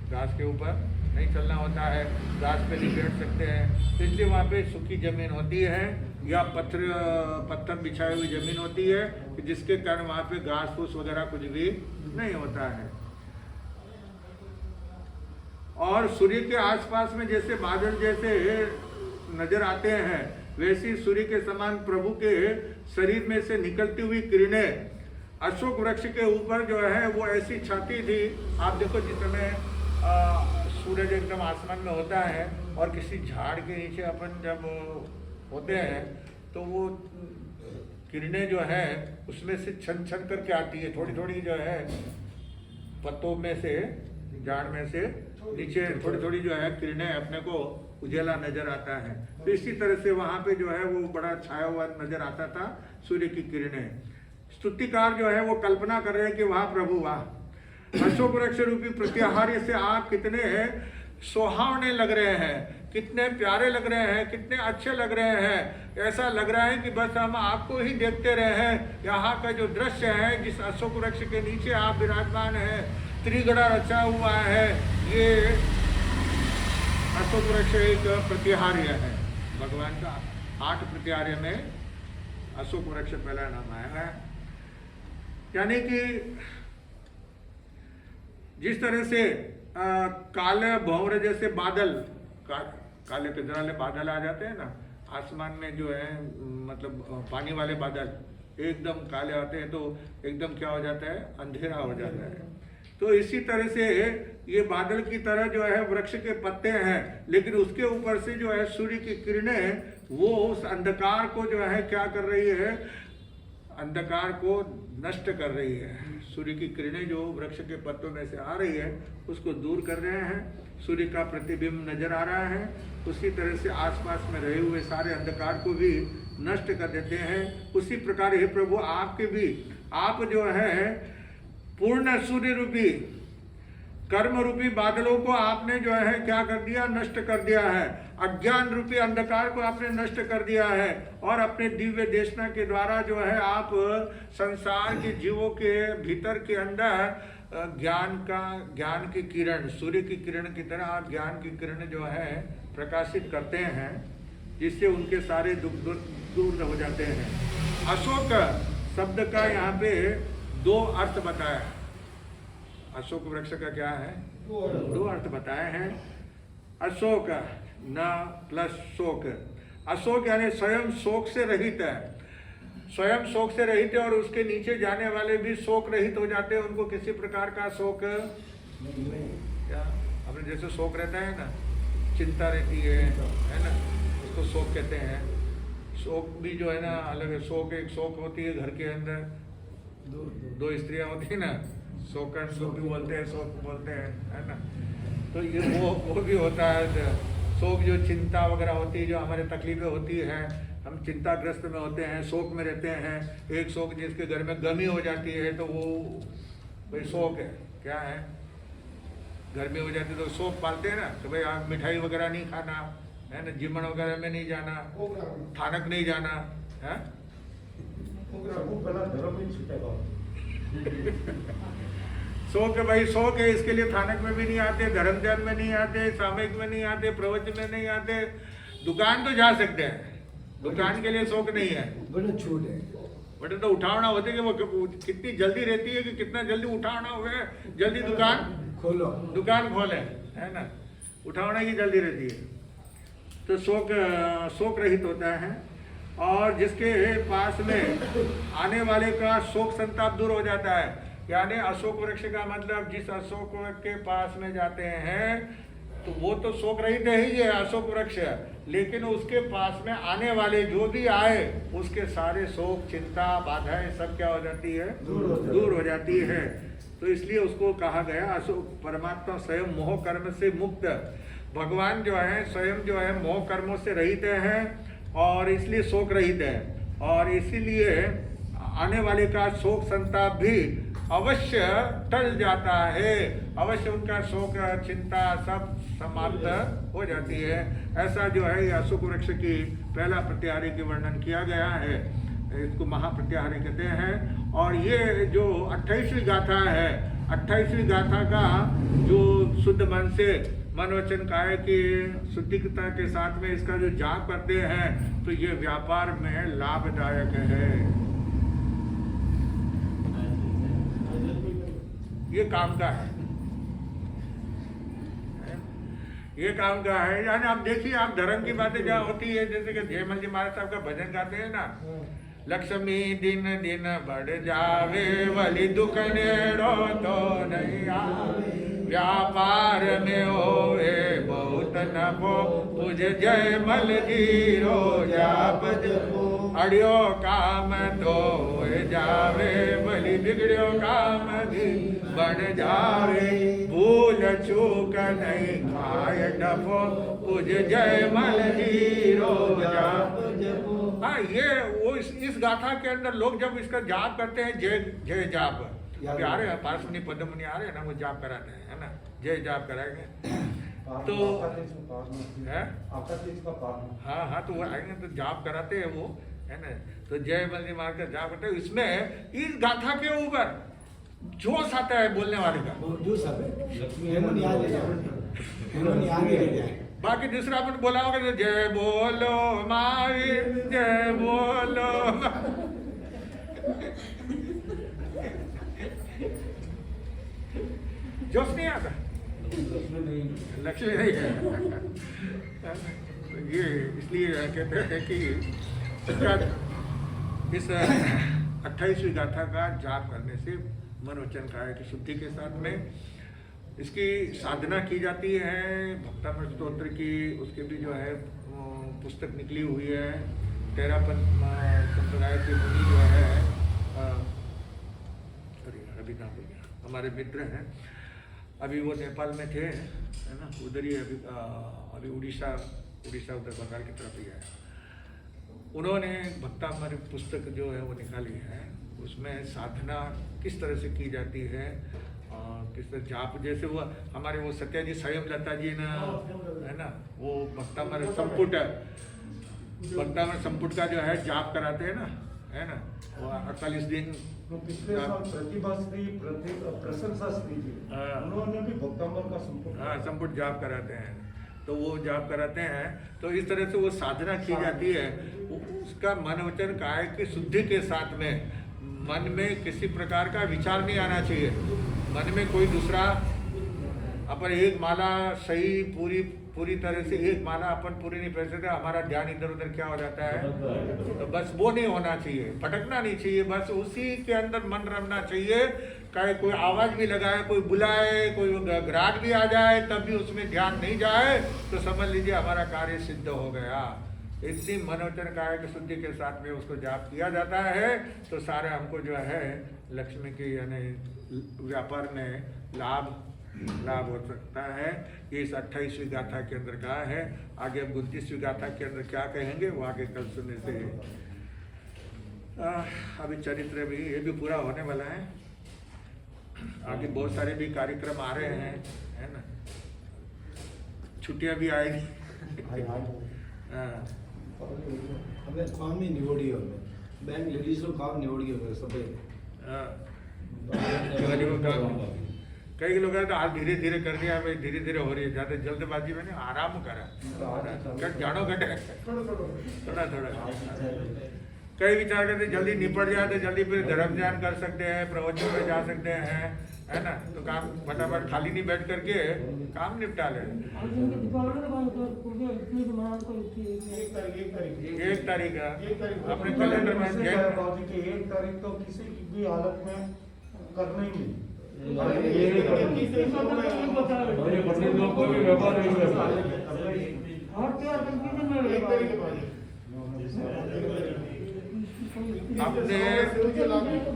Speaker 1: घास के ऊपर नहीं चलना होता है, घास पे नहीं बैठ सकते हैं। इसलिए वहाँ पे सूखी ज़मीन होती है या पत्थर बिछाई हुई ज़मीन होती है जिसके कारण वहाँ पे घास फूस वगैरह कुछ भी नहीं होता है। और सूर्य के आसपास में जैसे बादल जैसे नजर आते हैं वैसी सूर्य के समान प्रभु के शरीर में से निकलती हुई किरणें अशोक वृक्ष के ऊपर जो है वो ऐसी छाती थी। आप देखो जिस समय सूरज एकदम आसमान में होता है और किसी झाड़ के नीचे अपन जब होते हैं तो वो किरणें जो है उसमें से छन छन करके आती है, थोड़ी थोड़ी जो है पत्तों में से झाड़ में से नीचे थोड़ी थोड़ी जो है किरणें अपने को उजाला नजर आता है। तो इसी तरह से वहाँ पे जो है वो बड़ा छाया हुआ नजर आता था सूर्य की किरणें। स्तुतिकार जो है वो कल्पना कर रहे हैं कि वाह प्रभु वाह, अशोक वृक्ष रूपी प्रत्याहार्य से आप कितने सुहावने लग रहे हैं, कितने प्यारे लग रहे हैं, कितने अच्छे लग रहे हैं। ऐसा लग रहा है कि बस हम आपको ही देखते रहे। यहाँ का जो दृश्य है, जिस अशोक वृक्ष के नीचे आप विराजमान हैं, त्रिगड़ा रचा हुआ है, ये अशोक वृक्ष एक प्रतिहार्य है। भगवान का 8 प्रतिहार्य में अशोक वृक्ष पहला नाम आया है। यानी कि जिस तरह से काले भंवर जैसे बादल, काले पिंजराले बादल आ जाते हैं ना आसमान में, जो है मतलब पानी वाले बादल एकदम काले आते हैं तो एकदम क्या हो जाता है, अंधेरा हो जाता है। तो इसी तरह से ये बादल की तरह जो है वृक्ष के पत्ते हैं, लेकिन उसके ऊपर से जो है सूर्य की किरणें वो उस अंधकार को जो है क्या कर रही है, अंधकार को नष्ट कर रही है। सूर्य की किरणें जो वृक्ष के पत्तों में से आ रही है उसको दूर कर रहे हैं। सूर्य का प्रतिबिंब नजर आ रहा है, उसी तरह से आसपास में रहे हुए सारे अंधकार को भी नष्ट कर देते हैं। उसी प्रकार हे प्रभु आपके भी, आप जो है पूर्ण सूर्य रूपी कर्म रूपी बादलों को आपने जो है क्या कर दिया, नष्ट कर दिया है। अज्ञान रूपी अंधकार को आपने नष्ट कर दिया है और अपने दिव्य देशना के द्वारा जो है आप संसार के जीवों के भीतर के अंदर ज्ञान की किरण, सूर्य की किरण की तरह आप ज्ञान की किरण जो है प्रकाशित करते हैं, जिससे उनके सारे दुख दूर हो जाते हैं। अशोक शब्द का यहाँ पे 2 अर्थ बताया। अशोक वृक्ष का क्या है, 2 अर्थ बताए हैं। अशोक न प्लस शोक। अशोक यानी स्वयं शोक से रहित है, स्वयं शोक से रहित है और उसके नीचे जाने वाले भी शोक रहित हो जाते हैं। उनको किसी प्रकार का शोक क्या, अपने जैसे शोक रहता है ना, चिंता रहती है ना, उसको शोक कहते हैं। शोक भी जो है ना अलग है। शोक एक शोक होती है घर के अंदर, 2 स्त्रियां होती है ना, शोकन शोक भी बोलते हैं, शोक बोलते हैं, है ना। तो ये वो भी होता है शोक, जो चिंता वगैरह होती है, जो हमारे तकलीफें होती है, हम चिंताग्रस्त में होते हैं, शोक में रहते हैं। एक शोक जिसके घर में गमी हो जाती है तो वो भाई शोक है, क्या है, गर्मी हो जाती है तो शोक पालते हैं ना, तो भाई आप मिठाई वगैरह नहीं खाना, है ना, जिमन वगैरह में नहीं जाना, थानक नहीं जाना, है शोक है भाई, शोक है, इसके लिए थानक में भी नहीं आते, धर्म ध्यान में नहीं आते, सामयिक में नहीं आते, प्रवचन में नहीं आते। दुकान तो जा सकते हैं, दुकान के लिए शोक नहीं है,
Speaker 2: बड़ा छूट है।
Speaker 1: बटे तो उठावना होते कि वो कितनी जल्दी रहती है कि कितना जल्दी उठावना हुए, जल्दी दुकान
Speaker 2: खोलो,
Speaker 1: दुकान खोले, है ना, उठावना की जल्दी रहती है। तो शोक रहित होता है और जिसके पास में आने वाले का शोक संताप दूर हो जाता है। यानी अशोक वृक्ष का मतलब जिस अशोक के पास में जाते हैं तो वो तो शोक रहित ही है अशोक वृक्ष, लेकिन उसके पास में आने वाले जो भी आए उसके सारे शोक चिंता बाधाएं सब क्या हो जाती है, दूर हो जाती है। तो इसलिए उसको कहा गया अशोक। परमात्मा स्वयं मोह कर्म से मुक्त, भगवान जो है स्वयं जो है मोह कर्मों से रहित हैं और इसलिए शोक रहित है, और इसीलिए आने वाले का शोक संताप भी अवश्य टल जाता है, अवश्य उनका शोक चिंता सब समाप्त हो जाती है। ऐसा जो है ये अशोक वृक्ष की पहला प्रत्याहारी की वर्णन किया गया है, इसको महाप्रत्याहारी कहते हैं। और ये जो 28वीं गाथा है, 28वीं गाथा का जो शुद्ध मन से मन वचन काय की शुद्धिकता के साथ में इसका जो जाप करते हैं तो ये व्यापार में लाभदायक है, ये काम का है, ये काम का है। यानी आप देखिए, आप धर्म की बातें जहाँ होती है, जैसे कि जयमल जी महाराज साहब का भजन गाते हैं ना, लक्ष्मी दिन दिन बढ़ जावे वली दुख नेड़ो तो नहीं आवे, व्यापार में होवे बहुत नफो तुझ जयमल जी रो जाप जपो, अड़ियो काम तो हो जावे वली बिगड़ियो काम भी बढ़ जावे, भूल चूक नहीं खाए डफो तुझ जयमल जी रो जाप जपो। हाँ, ये वो इस गाथा के अंदर लोग जब इसका जाप करते हैं, जय जय जाप, अभी आ रहे हैं पार्श्वनी पद्ममुनि आ रहे हैं ना, वो जाप कराते हैं, है ना, जय जाप कराएंगे। तो है
Speaker 2: आपका तेज का पार्टनर
Speaker 1: हाँ हाँ, तो वो आएंगे तो जाप कराते हैं वो, है ना। तो जय बंदी मार कर जाप करते हैं। इसमें इस गाथा के ऊपर जोश आता है बोलने वाले का।
Speaker 2: जो सब है इन्होंने याद ले जाए, इन्होंने आगे ले जाए।
Speaker 1: बाकी दूसरा अपन बोला होगा तो जय बोलो महावीर, जय बोलो जोश नहीं आता, लक्ष्मी नहीं है। ये इसलिए कहते हैं कि इस 28वीं गाथा का जाप करने से मन वचन काया की शुद्धि के साथ में इसकी साधना की जाती है। भक्तामृत स्तोत्र की उसके भी जो है पुस्तक निकली हुई है। तेरापन संप्रदाय के मुनि जो है अभी नाम भूल गया, हमारे मित्र हैं, अभी वो नेपाल में थे, है ना, उधर ही अभी उड़ीसा उधर बंगाल की तरफ ही है। उन्होंने भक्तामृत पुस्तक जो है वो निकाली है। उसमें साधना किस तरह से की जाती है, किस तरह जाप, जैसे वो हमारे वो सत्याजी स्वयं लता जी ना, है ना, वो भक्तामृत संपुट का जो है जाप कराते हैं ना, है ना, वो 48 दिन।
Speaker 2: पिछले साल प्रतिभा श्री प्रशंसा श्री जी उन्होंने भी भक्तामृत का संपुट,
Speaker 1: हाँ, संपुट जाप कराते हैं। तो वो जाप कराते हैं, तो इस तरह से वो साधना की जाती है। उसका मन वचन काया की शुद्धि के साथ में मन में किसी प्रकार का विचार नहीं आना चाहिए। मन में कोई दूसरा, अपन एक माला सही पूरी तरह से एक माला अपन पूरी नहीं पढ़ सकते, हमारा ध्यान इधर उधर क्या हो जाता है, तो बस वो नहीं होना चाहिए, भटकना नहीं चाहिए, बस उसी के अंदर मन रमना चाहिए। चाहे कोई आवाज भी लगाए, कोई बुलाए, कोई ग्राहक भी आ जाए, तब भी उसमें ध्यान नहीं जाए तो समझ लीजिए हमारा कार्य सिद्ध हो गया। इतनी मनोचन काया की शुद्धि के साथ में उसको जाप किया जाता है तो सारे हमको जो है लक्ष्मी की यानी व्यापार में लाभ हो सकता है। ये इस 28वीं गाथा के अंदर कहा है। आगे अब 29वीं गाथा के अंदर क्या कहेंगे वो आगे कल सुनने से अभी चरित्र भी ये भी पूरा होने वाला है। आगे बहुत सारे भी कार्यक्रम आ रहे हैं, है ना, छुट्टियां भी आएगी।
Speaker 2: हमने काम ही निवड़ी हो, बैंक लेडीज को काम निवड़ी हो सब।
Speaker 1: कई लोग तो आज धीरे धीरे कर दिया, भाई धीरे धीरे हो रही है, ज्यादा जल्दबाजी में नहीं, आराम करा जानो घटे थोड़ा कई विचार करते जल्दी निपट जाए तो जल्दी फिर धर्म ध्यान कर सकते हैं, प्रवचन में जा सकते हैं, है ना, तो काम फटाफट खाली नहीं बैठ करके काम निपटा ले। 1 तारीख अपने कैलेंडर में
Speaker 2: 1 तारीख तो किसी भी हालत में करना ही नहीं।
Speaker 1: अपने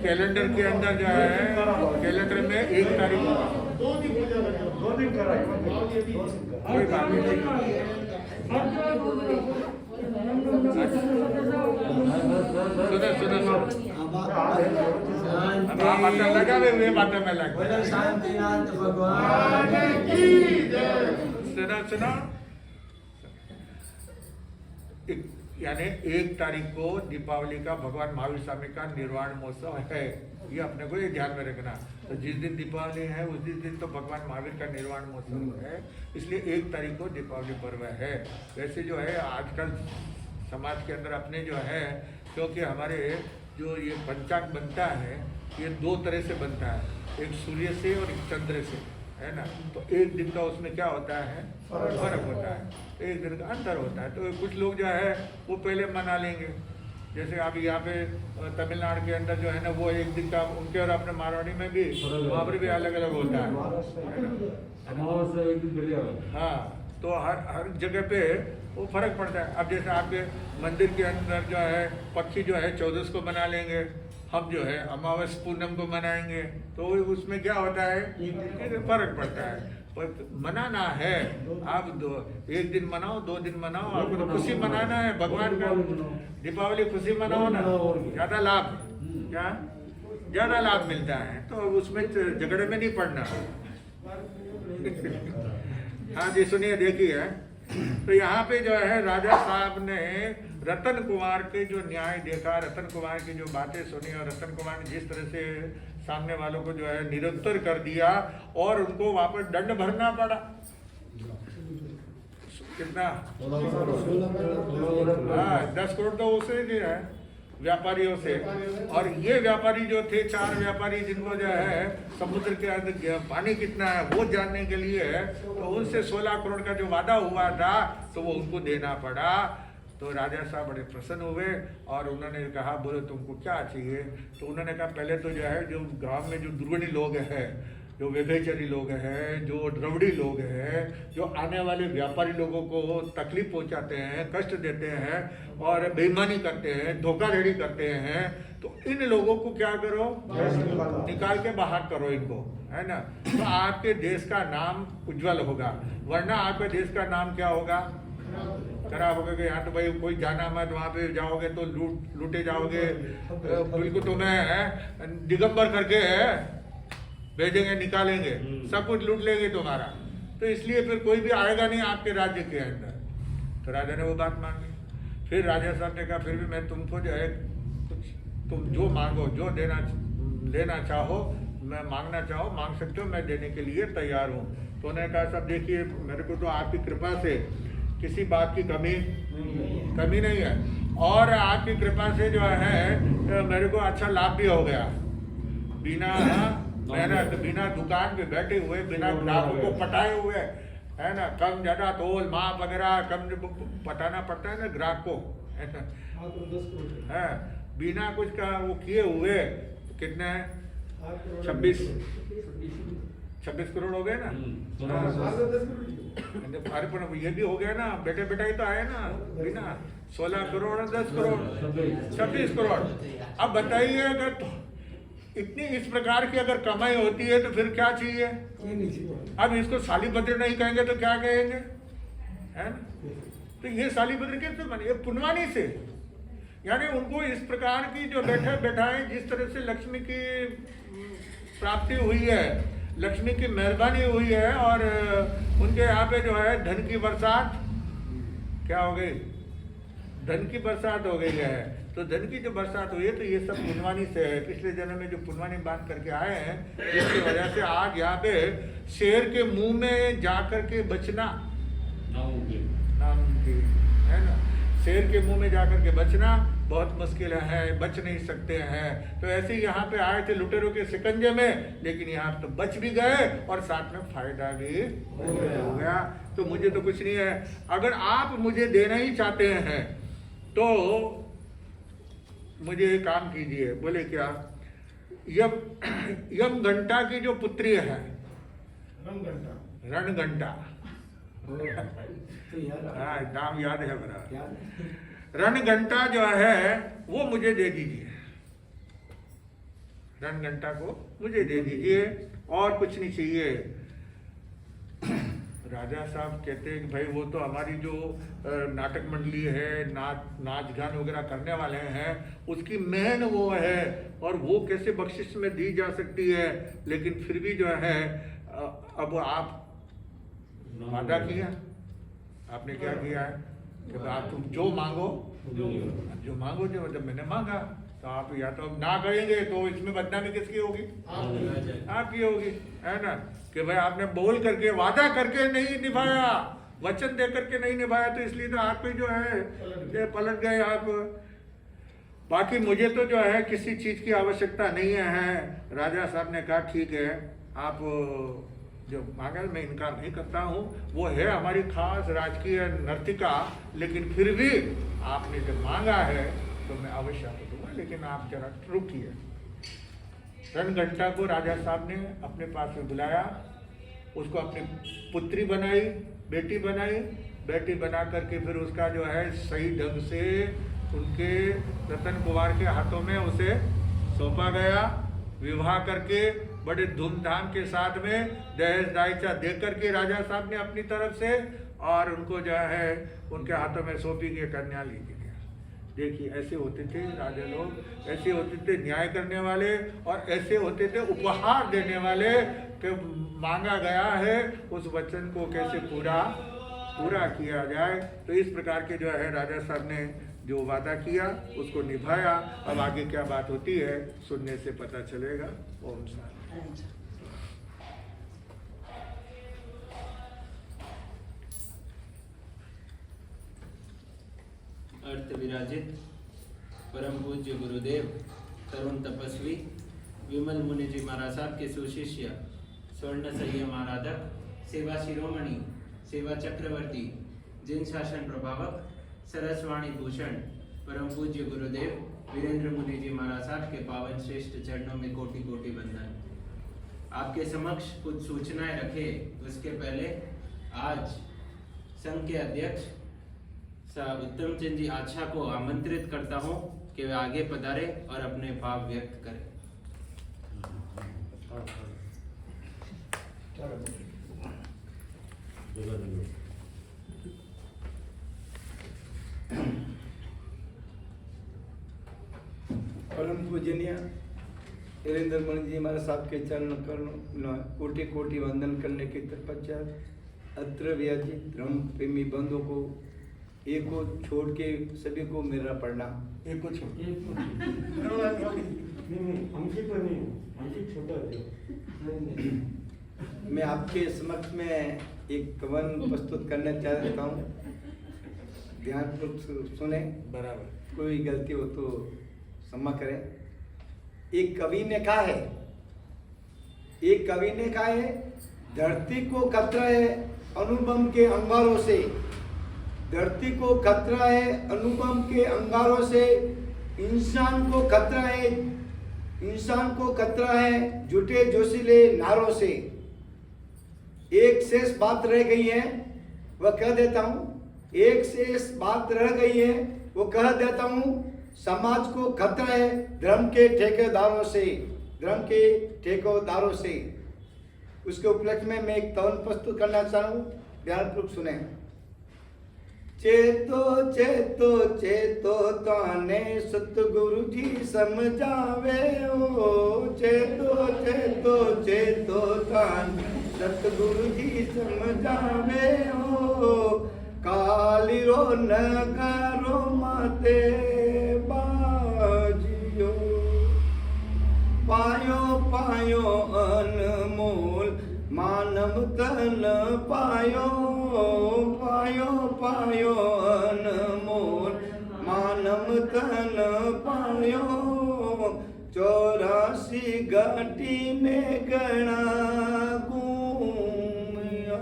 Speaker 1: कैलेंडर के अंदर जो है, कैलेंडर में 1 तारीख
Speaker 2: 2 दिन करा,
Speaker 1: कोई बात नहीं। सुनो आप बातें लगा हुए बातें में लगा
Speaker 2: शांतिनाथ भगवान की जय।
Speaker 1: सुनो यानी 1 तारीख को दीपावली का भगवान महावीर स्वामी का निर्वाण महोत्सव है, ये अपने को ये ध्यान में रखना। तो जिस दिन दीपावली है उस दिन तो भगवान महावीर का निर्वाण महोत्सव है, इसलिए 1 तारीख को दीपावली पर्व है। वैसे जो है आजकल समाज के अंदर अपने जो है, क्योंकि हमारे जो ये पंचांग बनता है ये 2 तरह से बनता है, एक सूर्य से और एक चंद्र से, है ना, तो 1 दिन का उसमें क्या होता है, फर्क होता है, 1 दिन का अंतर होता है। तो कुछ लोग जो है वो पहले मना लेंगे, जैसे अभी यहाँ पे तमिलनाडु के अंदर जो है ना वो 1 दिन का, उनके और अपने मारवाड़ी में भी वहाँ पर भी अलग अलग होता है ना। हाँ, तो हर जगह पे वो फर्क पड़ता है। अब जैसे आपके मंदिर के अंदर जो है पक्षी जो है 14 को मना लेंगे, हम जो है अमावस पूनम को मनाएंगे, तो उसमें क्या होता है, फर्क पड़ता है। पर मनाना है, आप 1 दिन मनाओ, 2 दिन मनाओ, आपको तो खुशी मनाना है भगवान का। दीपावली खुशी मनाओ ना, ज्यादा लाभ, क्या ज्यादा लाभ मिलता है, तो उसमें झगड़े में नहीं पड़ना। हाँ जी सुनिए, देखिए तो यहाँ पे जो है राजा साहब ने रतन कुमार के जो न्याय देखा, रतन कुमार की जो बातें सुनी और रतन कुमार ने जिस तरह से सामने वालों को जो है निरुत्तर कर दिया और उनको वापस दंड भरना पड़ा। कितना? 10 करोड़ तो उसे दिया है व्यापारियों से। और ये व्यापारी जो थे 4 व्यापारी जिनको जो है समुद्र के अंदर पानी कितना है वो जानने के लिए तो उनसे 16 करोड़ का जो वादा हुआ था तो वो उनको देना पड़ा। तो राजा साहब बड़े प्रसन्न हुए और उन्होंने कहा बोले तुमको क्या चाहिए? तो उन्होंने कहा पहले तो जो है जो गांव में जो दुर्गुणी लोग हैं, जो व्यभिचारी लोग हैं, जो द्रविड़ी लोग हैं, जो आने वाले व्यापारी लोगों को तकलीफ पहुंचाते हैं, कष्ट देते हैं और बेईमानी करते हैं, धोखाधड़ी करते हैं, तो इन लोगों को क्या करो? निकाल के बाहर करो इनको, है ना। तो आपके देश का नाम उज्जवल होगा, वरना आपके देश का नाम क्या होगा? खराब होगा कि यहाँ तो भाई कोई जाना मत, वहाँ पे जाओगे तो लूटे जाओगे, बिल्कुल तुम्हें दिगंबर करके भेजेंगे, निकालेंगे, सब कुछ लूट लेंगे तुम्हारा। तो इसलिए फिर कोई भी आएगा नहीं आपके राज्य के अंदर। तो राजा ने वो बात मान ली। फिर राजा साहब ने कहा फिर भी मैं तुमको जो है कुछ, तुम जो मांगो, जो लेना चाहो, मैं मांगना चाहो मांग सकते हो, मैं देने के लिए तैयार हूँ। तो उन्होंने कहा साहब देखिए मेरे को तो आपकी कृपा से किसी बात की कमी नहीं है और आपकी कृपा से जो है मेरे को अच्छा लाभ भी हो गया। बिना मेहनत, बिना दुकान पे बैठे हुए, बिना ग्राहकों को पटाए हुए, है ना, कम ज्यादा तोल माप वगैरह कम पटाना पड़ता है ना ग्राहक को, है बिना कुछ का वो किए हुए कितने 26 करोड़ हो गए ना। अरे पर ये भी हो गया ना, बेटे बेटा ही तो आए ना, बिना 16 करोड़ 10 करोड़ 26 करोड़। अब बताइए अगर इतनी इस प्रकार की अगर कमाई होती है तो फिर क्या चाहिए? अब इसको सालीभद्र नहीं कहेंगे तो क्या कहेंगे, है ना। तो ये सालीभद्र कैसे बने? ये पुनवानी से, यानी उनको इस प्रकार की जो बैठाए जिस तरह से लक्ष्मी की प्राप्ति हुई है, लक्ष्मी की मेहरबानी हुई है और उनके यहाँ पे जो है धन की बरसात क्या हो गई? धन की बरसात हो गई है। तो धन की जो बरसात हुई है तो ये सब पुनवानी से है। पिछले जन्म में जो पुनवानी बांध करके आए हैं इसकी वजह से आज यहाँ पे शेर के मुंह में जाकर के बचना नामुमकिन है ना। शेर के मुंह में जाकर के बचना बहुत मुश्किल है, बच नहीं सकते हैं। तो ऐसे ही यहाँ पे आए थे लुटेरों के शिकंजे में, लेकिन यहाँ तो बच भी गए और साथ में फायदा भी हो गया। तो मुझे तो कुछ नहीं है, अगर आप मुझे देना ही चाहते हैं तो मुझे एक काम कीजिए। बोले क्या? यम घंटा की जो पुत्री है रणघंटा, हाँ नाम याद है मेरा, रणघंटा जो है वो मुझे दे दीजिए, रणघंटा को मुझे दे दीजिए और कुछ नहीं चाहिए। राजा साहब कहते हैं कि भाई वो तो हमारी जो नाटक मंडली है, नाच गान वगैरह करने वाले हैं, उसकी मेहन वो है और वो कैसे बख्शिश में दी जा सकती है। लेकिन फिर भी जो है अब आप वादा किया, आपने क्या किया है कि आप तुम जो मांगो जो जब मैंने मांगा तो आप या तो ना करेंगे तो इसमें बदनामी किसकी होगी? आपकी होगी, है ना। कि भाई आपने बोल करके वादा करके नहीं निभाया, वचन दे करके नहीं निभाया, तो इसलिए तो आप पे जो है पलट गए आप। बाकी मुझे तो जो है किसी चीज की आवश्यकता नहीं है। राजा साहब ने कहा ठीक है, आप जो मांगा मैं इनकार नहीं करता हूँ, वो है हमारी खास राजकीय नर्तिका, लेकिन फिर भी आपने जब मांगा है तो मैं अवश्य आपको दूंगा, लेकिन आप जरा रुकिए। रणघंटा को राजा साहब ने अपने पास में बुलाया, उसको अपनी पुत्री बनाई, बेटी बना करके फिर उसका जो है सही ढंग से उनके रतन कुमार के हाथों में उसे सौंपा गया। विवाह करके बड़े धूमधाम के साथ में दहेज दायचा दे करके राजा साहब ने अपनी तरफ से और उनको जो है उनके हाथों में सौंपी गई कन्या ली गई। देखिए ऐसे होते थे राजा लोग, ऐसे होते थे न्याय करने वाले, और ऐसे होते थे उपहार देने वाले कि मांगा गया है उस वचन को कैसे पूरा किया जाए। तो इस प्रकार के जो है राजा साहब ने जो वादा किया उसको निभाया। अब आगे क्या बात होती है सुनने से पता चलेगा। ओम शांति।
Speaker 4: अर्थ विराजित परम पूज्य गुरुदेव, तरुण तपस्वी विमल मुनि जी महाराज साहब के सुशिष्य, स्वर्ण संयम आराधक, सेवा शिरोमणि, सेवा चक्रवर्ती, जिन शासन प्रभावक, सरसवाणी भूषण परम पूज्य गुरुदेव वीरेंद्र मुनि जी महाराज साहब के पावन श्रेष्ठ चरणों में कोटि कोटि वंदन। आपके समक्ष कुछ सूचनाएं रखे उसके पहले आज संघ के अध्यक्ष उत्तम चंद जी आच्छा को आमंत्रित करता हूं कि वे आगे पधारे और अपने भाव व्यक्त करें।
Speaker 5: परम पूजनीय वीरेंद्र मुनि जी महाराज साहब के चरण कर्ण कोटि कोटि वंदन करने के पश्चात अत्र विराजित धर्म प्रेमी बंधुओं को एक को छोड़ के सभी को मेरा प्रणाम।
Speaker 1: एक को छोड़
Speaker 5: मैं आपके समक्ष में एक कवन प्रस्तुत करना चाहता हूँ, ध्यानपूर्वक सुने,
Speaker 1: बराबर
Speaker 5: कोई गलती हो तो क्षमा करें। एक कवि ने कहा है धरती को खतरा है अनुपम के अंगारों से, धरती को खतरा है अनुपम के अंगारों से, इंसान को खतरा है झूठे जोशीले नारों से। एक शेष बात रह गई है वह कह देता हूँ, समाज को खतरा है धर्म के ठेकेदारों से। उसके उपलक्ष्य में मैं एक कवन प्रस्तुत करना चाहता हूँ, ध्यानपूर्वक सुने। चेतो ताने सतगुरु जी समझावे हो, चेतो ताने सतगुरु जी समझावे हो, काली रो नगारो माते बाजियो, पायो अनमोल मानव तन पायो अनमोल मानव तन पायो, 84 घाटी में गणा घूमिया।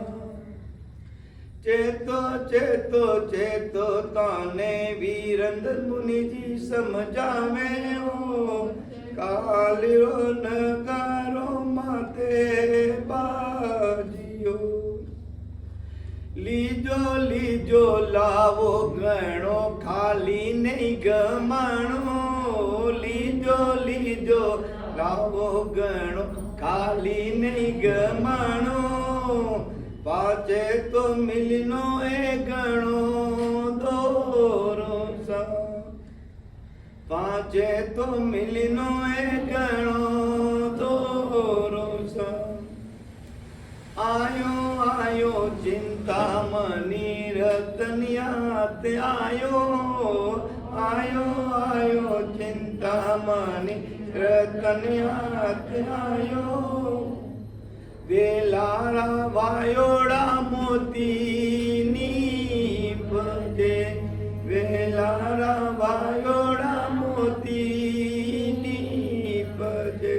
Speaker 5: चेतो ताने वीरेंद्र मुनि जी समझावे हो, कालियो नगारो माते बाजियो, लीजो लावो गणो खाली नहीं गमाणो, लीजो लावो गणो खाली नहीं गमाणो, पाचे तो मिलनो ए गणो दोरो सा, पाचे तो मिलनो ए गणो दोरो सा। आयो चिंतामणि रतनियात आयो चिंतामणि रतनियात आयो, वेलारा वायोड़ा मोती नीपजे, वेलारा वायोड़ा मोती नीपजे।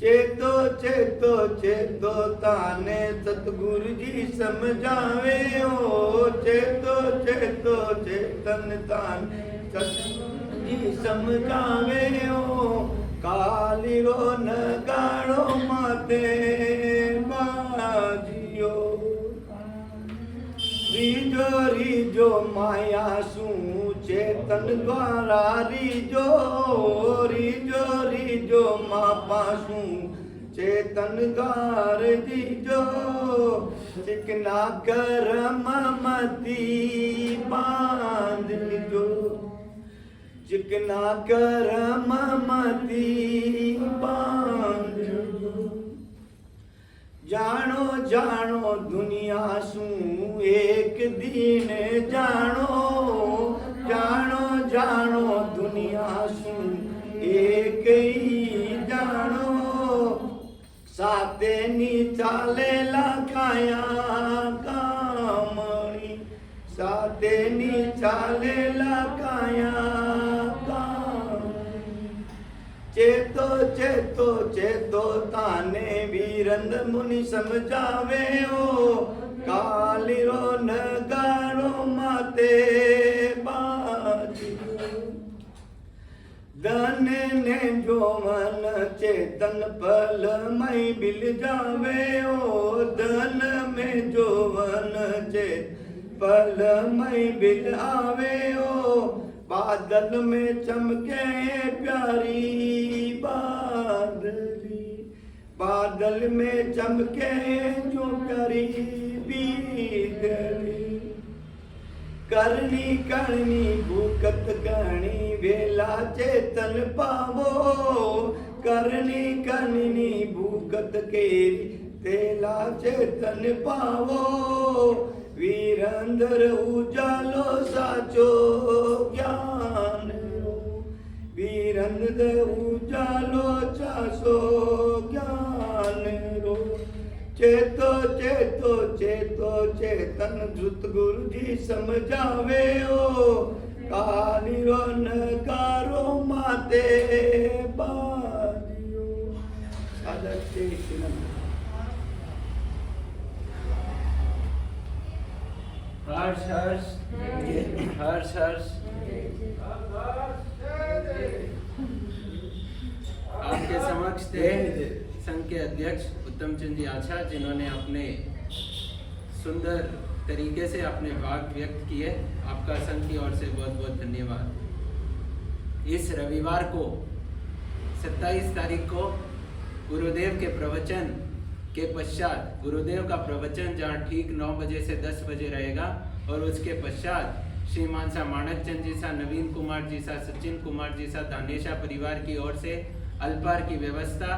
Speaker 5: चेतो ताने सतगुरु जी समझावे हो, चेतन तान सतगुरु जी समझावे हो, काली रो नगाड़ो माते बाजियो, रीजो माया सू चेतन द्वारा रीजो मापा सू चेतन द्वार दीजो, चिकना कर ममती बांध लीजो, चिकना करम मती बांधो जानो जानो दुनिया सू एक दिन जानो जानो जानो दुनिया सू एक ही जानो साते नी चाले लखाया कामणी साते नी चाले लखाया चेतो चेतो चेतो ताने वीरंद मुनि समझावे ओ कालिरो नगारो माते बाजियो धन ने जोवन चेतन पल मई बिल जावे ओ धन में जोवन चेत पल मई बिल आवे ओ बादल में चमके प्यारी बादली बादल में चमके जो प्यारी बीदली करनी करनी भूकत गणी वेला चेतन पावो करनी करनी भूकत केरी तेला चेतन पावो वीरंदर उजालो साचो ज्ञान रो वीरंदर उजालो चासो ज्ञान रो चेतो चेतो चेतो चेतन धृत गुरु जी समझावे ओ कालिरो नगारो माते बाजियो साधक चेतन
Speaker 4: हर्ष हर्ष हर्ष हर्ष आपके समक्ष थे संघ के अध्यक्ष उत्तम चंद जी आचार्य जिन्होंने अपने सुंदर तरीके से अपने भाव व्यक्त किए। आपका संघ की ओर से बहुत बहुत धन्यवाद। इस रविवार को 27 तारीख को गुरुदेव के प्रवचन के पश्चात गुरुदेव का प्रवचन जहाँ ठीक 9 बजे से 10 बजे रहेगा और उसके पश्चात श्रीमान सा माणक चंद जी सा नवीन कुमार जी सा सचिन कुमार जी सा धानेशा परिवार की ओर से अल्पार की व्यवस्था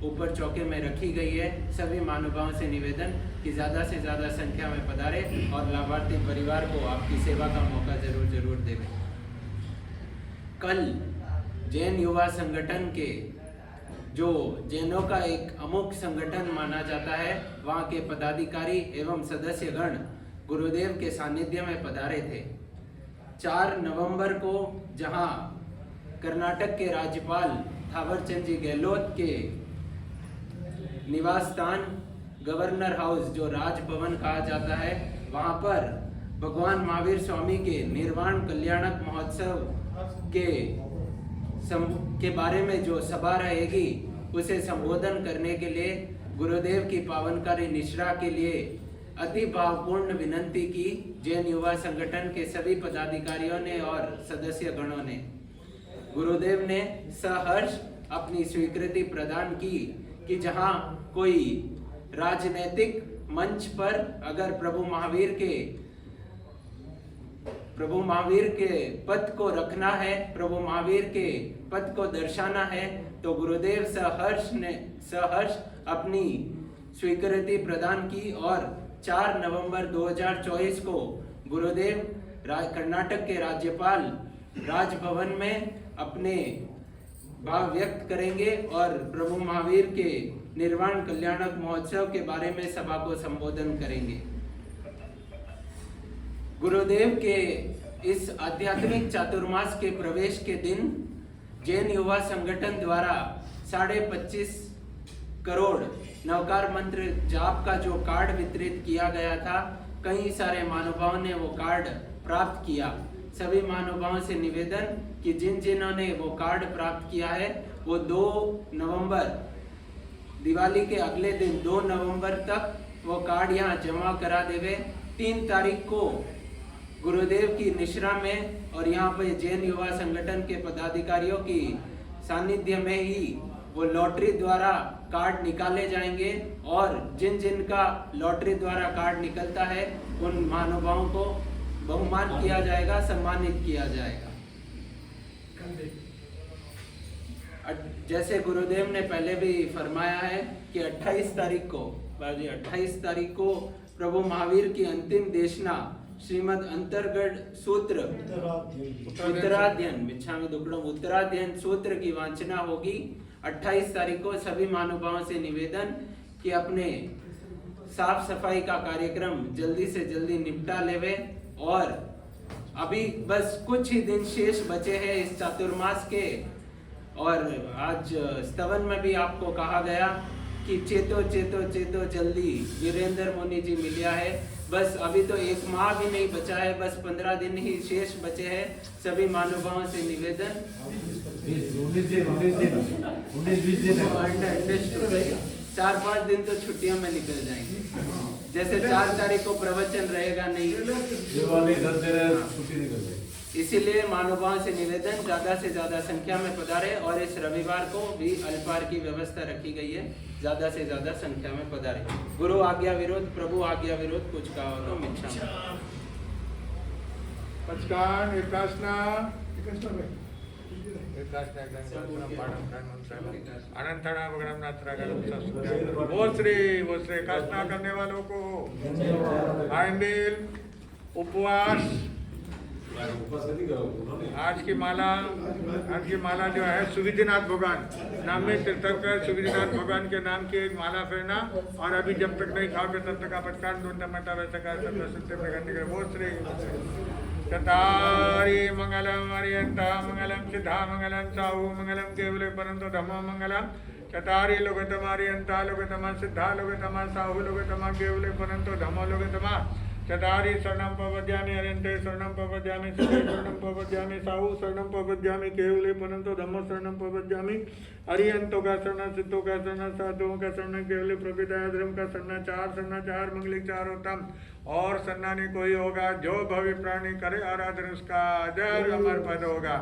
Speaker 4: ऊपर चौके में रखी गई है। सभी महानुभावों से निवेदन कि ज़्यादा से ज़्यादा संख्या में पधारे और लाभार्थी परिवार को आपकी सेवा का मौका जरूर देवें। कल जैन युवा संगठन के जो जैनों का एक अमुक संगठन माना जाता है वहाँ के पदाधिकारी एवं सदस्यगण गुरुदेव के सानिध्य में पधारे थे। 4 नवंबर को जहाँ कर्नाटक के राज्यपाल थावरचंद जी गहलोत के निवास स्थान गवर्नर हाउस जो राजभवन कहा जाता है वहाँ पर भगवान महावीर स्वामी के निर्वाण कल्याणक महोत्सव के बारे में जो सभा रहेगी उसे संबोधन करने के लिए गुरुदेव की पावनकारी निश्रा के लिए अति भावपूर्ण विनंती की जैन युवा संगठन के सभी पदाधिकारियों ने और सदस्य गणों ने। गुरुदेव ने सहर्ष अपनी स्वीकृति प्रदान की कि जहां कोई राजनीतिक मंच पर अगर प्रभु महावीर के पद को रखना है, प्रभु महावीर के पद को दर्शाना है तो गुरुदेव सहर्ष अपनी स्वीकृति प्रदान की और 4 नवंबर 2024 को गुरुदेव कर्नाटक के राज्यपाल राजभवन में अपने भाव व्यक्त करेंगे और प्रभु महावीर के निर्वाण कल्याणक महोत्सव के बारे में सभा को संबोधन करेंगे। गुरुदेव के इस आध्यात्मिक चातुर्मास के प्रवेश के दिन जैन युवा संगठन द्वारा 25.5 करोड़ नवकार मंत्र जाप का जो कार्ड वितरित किया गया था, कई सारे महानुभावों ने वो कार्ड प्राप्त किया। सभी महानुभावों से निवेदन कि जिन्होंने वो कार्ड प्राप्त किया है वो 2 नवंबर दिवाली के अगले दिन 2 नवंबर तक वो कार्ड यहाँ जमा करा देवे। 3 तारीख को गुरुदेव की निश्रा में और यहाँ पे जैन युवा संगठन के पदाधिकारियों की सानिध्य में ही वो लॉटरी द्वारा कार्ड निकाले जाएंगे और जिनका लॉटरी द्वारा कार्ड निकलता है उन महानुभावों को बहुमान किया जाएगा, सम्मानित किया जाएगा। जैसे गुरुदेव ने पहले भी फरमाया है कि 28 तारीख को बाजी 28 तारीख को प्रभु महावीर की अंतिम देशना श्रीमद अंतर्गढ़ सूत्र उत्तराध्ययन मिच्छामि दुक्कडम उत्तराध्ययन सूत्र की वांचना होगी। 28 तारीख को सभी महानुभावों से निवेदन कि अपने साफ सफाई का कार्यक्रम जल्दी से जल्दी निपटा लेवे और अभी बस कुछ ही दिन शेष बचे हैं इस चातुर्मास के। और आज स्तवन में भी आपको कहा गया कि चेतो चेतो चेतो जल्दी वीरेंद्र मुनि जी मिलिया है। बस अभी तो 1 माह भी नहीं बचा है, बस 15 दिन ही शेष बचे हैं। सभी महानुभावों से निवेदन 4-5 दिन तो छुट्टियों में निकल जाएंगे। जैसे 4 तारीख को प्रवचन रहेगा नहीं,
Speaker 3: छुट्टी निकल जाएगी।
Speaker 4: इसीलिए महानुभावों से निवेदन ज्यादा से ज्यादा संख्या में पधारे और इस रविवार को भी अल्पार की व्यवस्था रखी गई है, ज्यादा से ज्यादा संख्या में पधारे। गुरु आज्ञा विरोध प्रभु आज्ञा विरोध कुछ कहा हो तो मिच्छा
Speaker 1: पचकान एकासना अनंतणा भगवान नाथरागल वो श्री एकासना करने वालों को आइंबिल उपवास आज की माला जो है सुविधिनाथ भगवान नाम में तीर्थंकर सुविधिनाथ भगवान के नाम की एक माला फेरना और अभी जब तक नहीं खाओगे तब तक आप पटकान ढूंढता मता वैसा का वो श्री चतारी मंगलम अरियंता मंगलम सिद्धा मंगलम साहु मंगलम केवले परंतु धम्मो मंगलम चतारी लोगतमा अरियंता लोगतमा सिद्धा लोगतमा साहु लोगतमा केवले परंतु धम्मो लोगतमा चतारी शरणं प्रपद्यामि अरियन्ते शरणं प्रपद्यामि सिद्धे शरणं प्रपद्यामि साहु शरणं प्रपद्यामि केवले परंतु धम्मो शरणं प्रपद्यामि अरियंतों का शरण सिद्धों का शरण साधुओं का शरण केवले प्रभुताय धर्म का शरण चार मंगलिक चार उत्तम और शरणानी कोई होगा जो भव्य प्राणी करे आराधन उसका जय अमर पद होगा।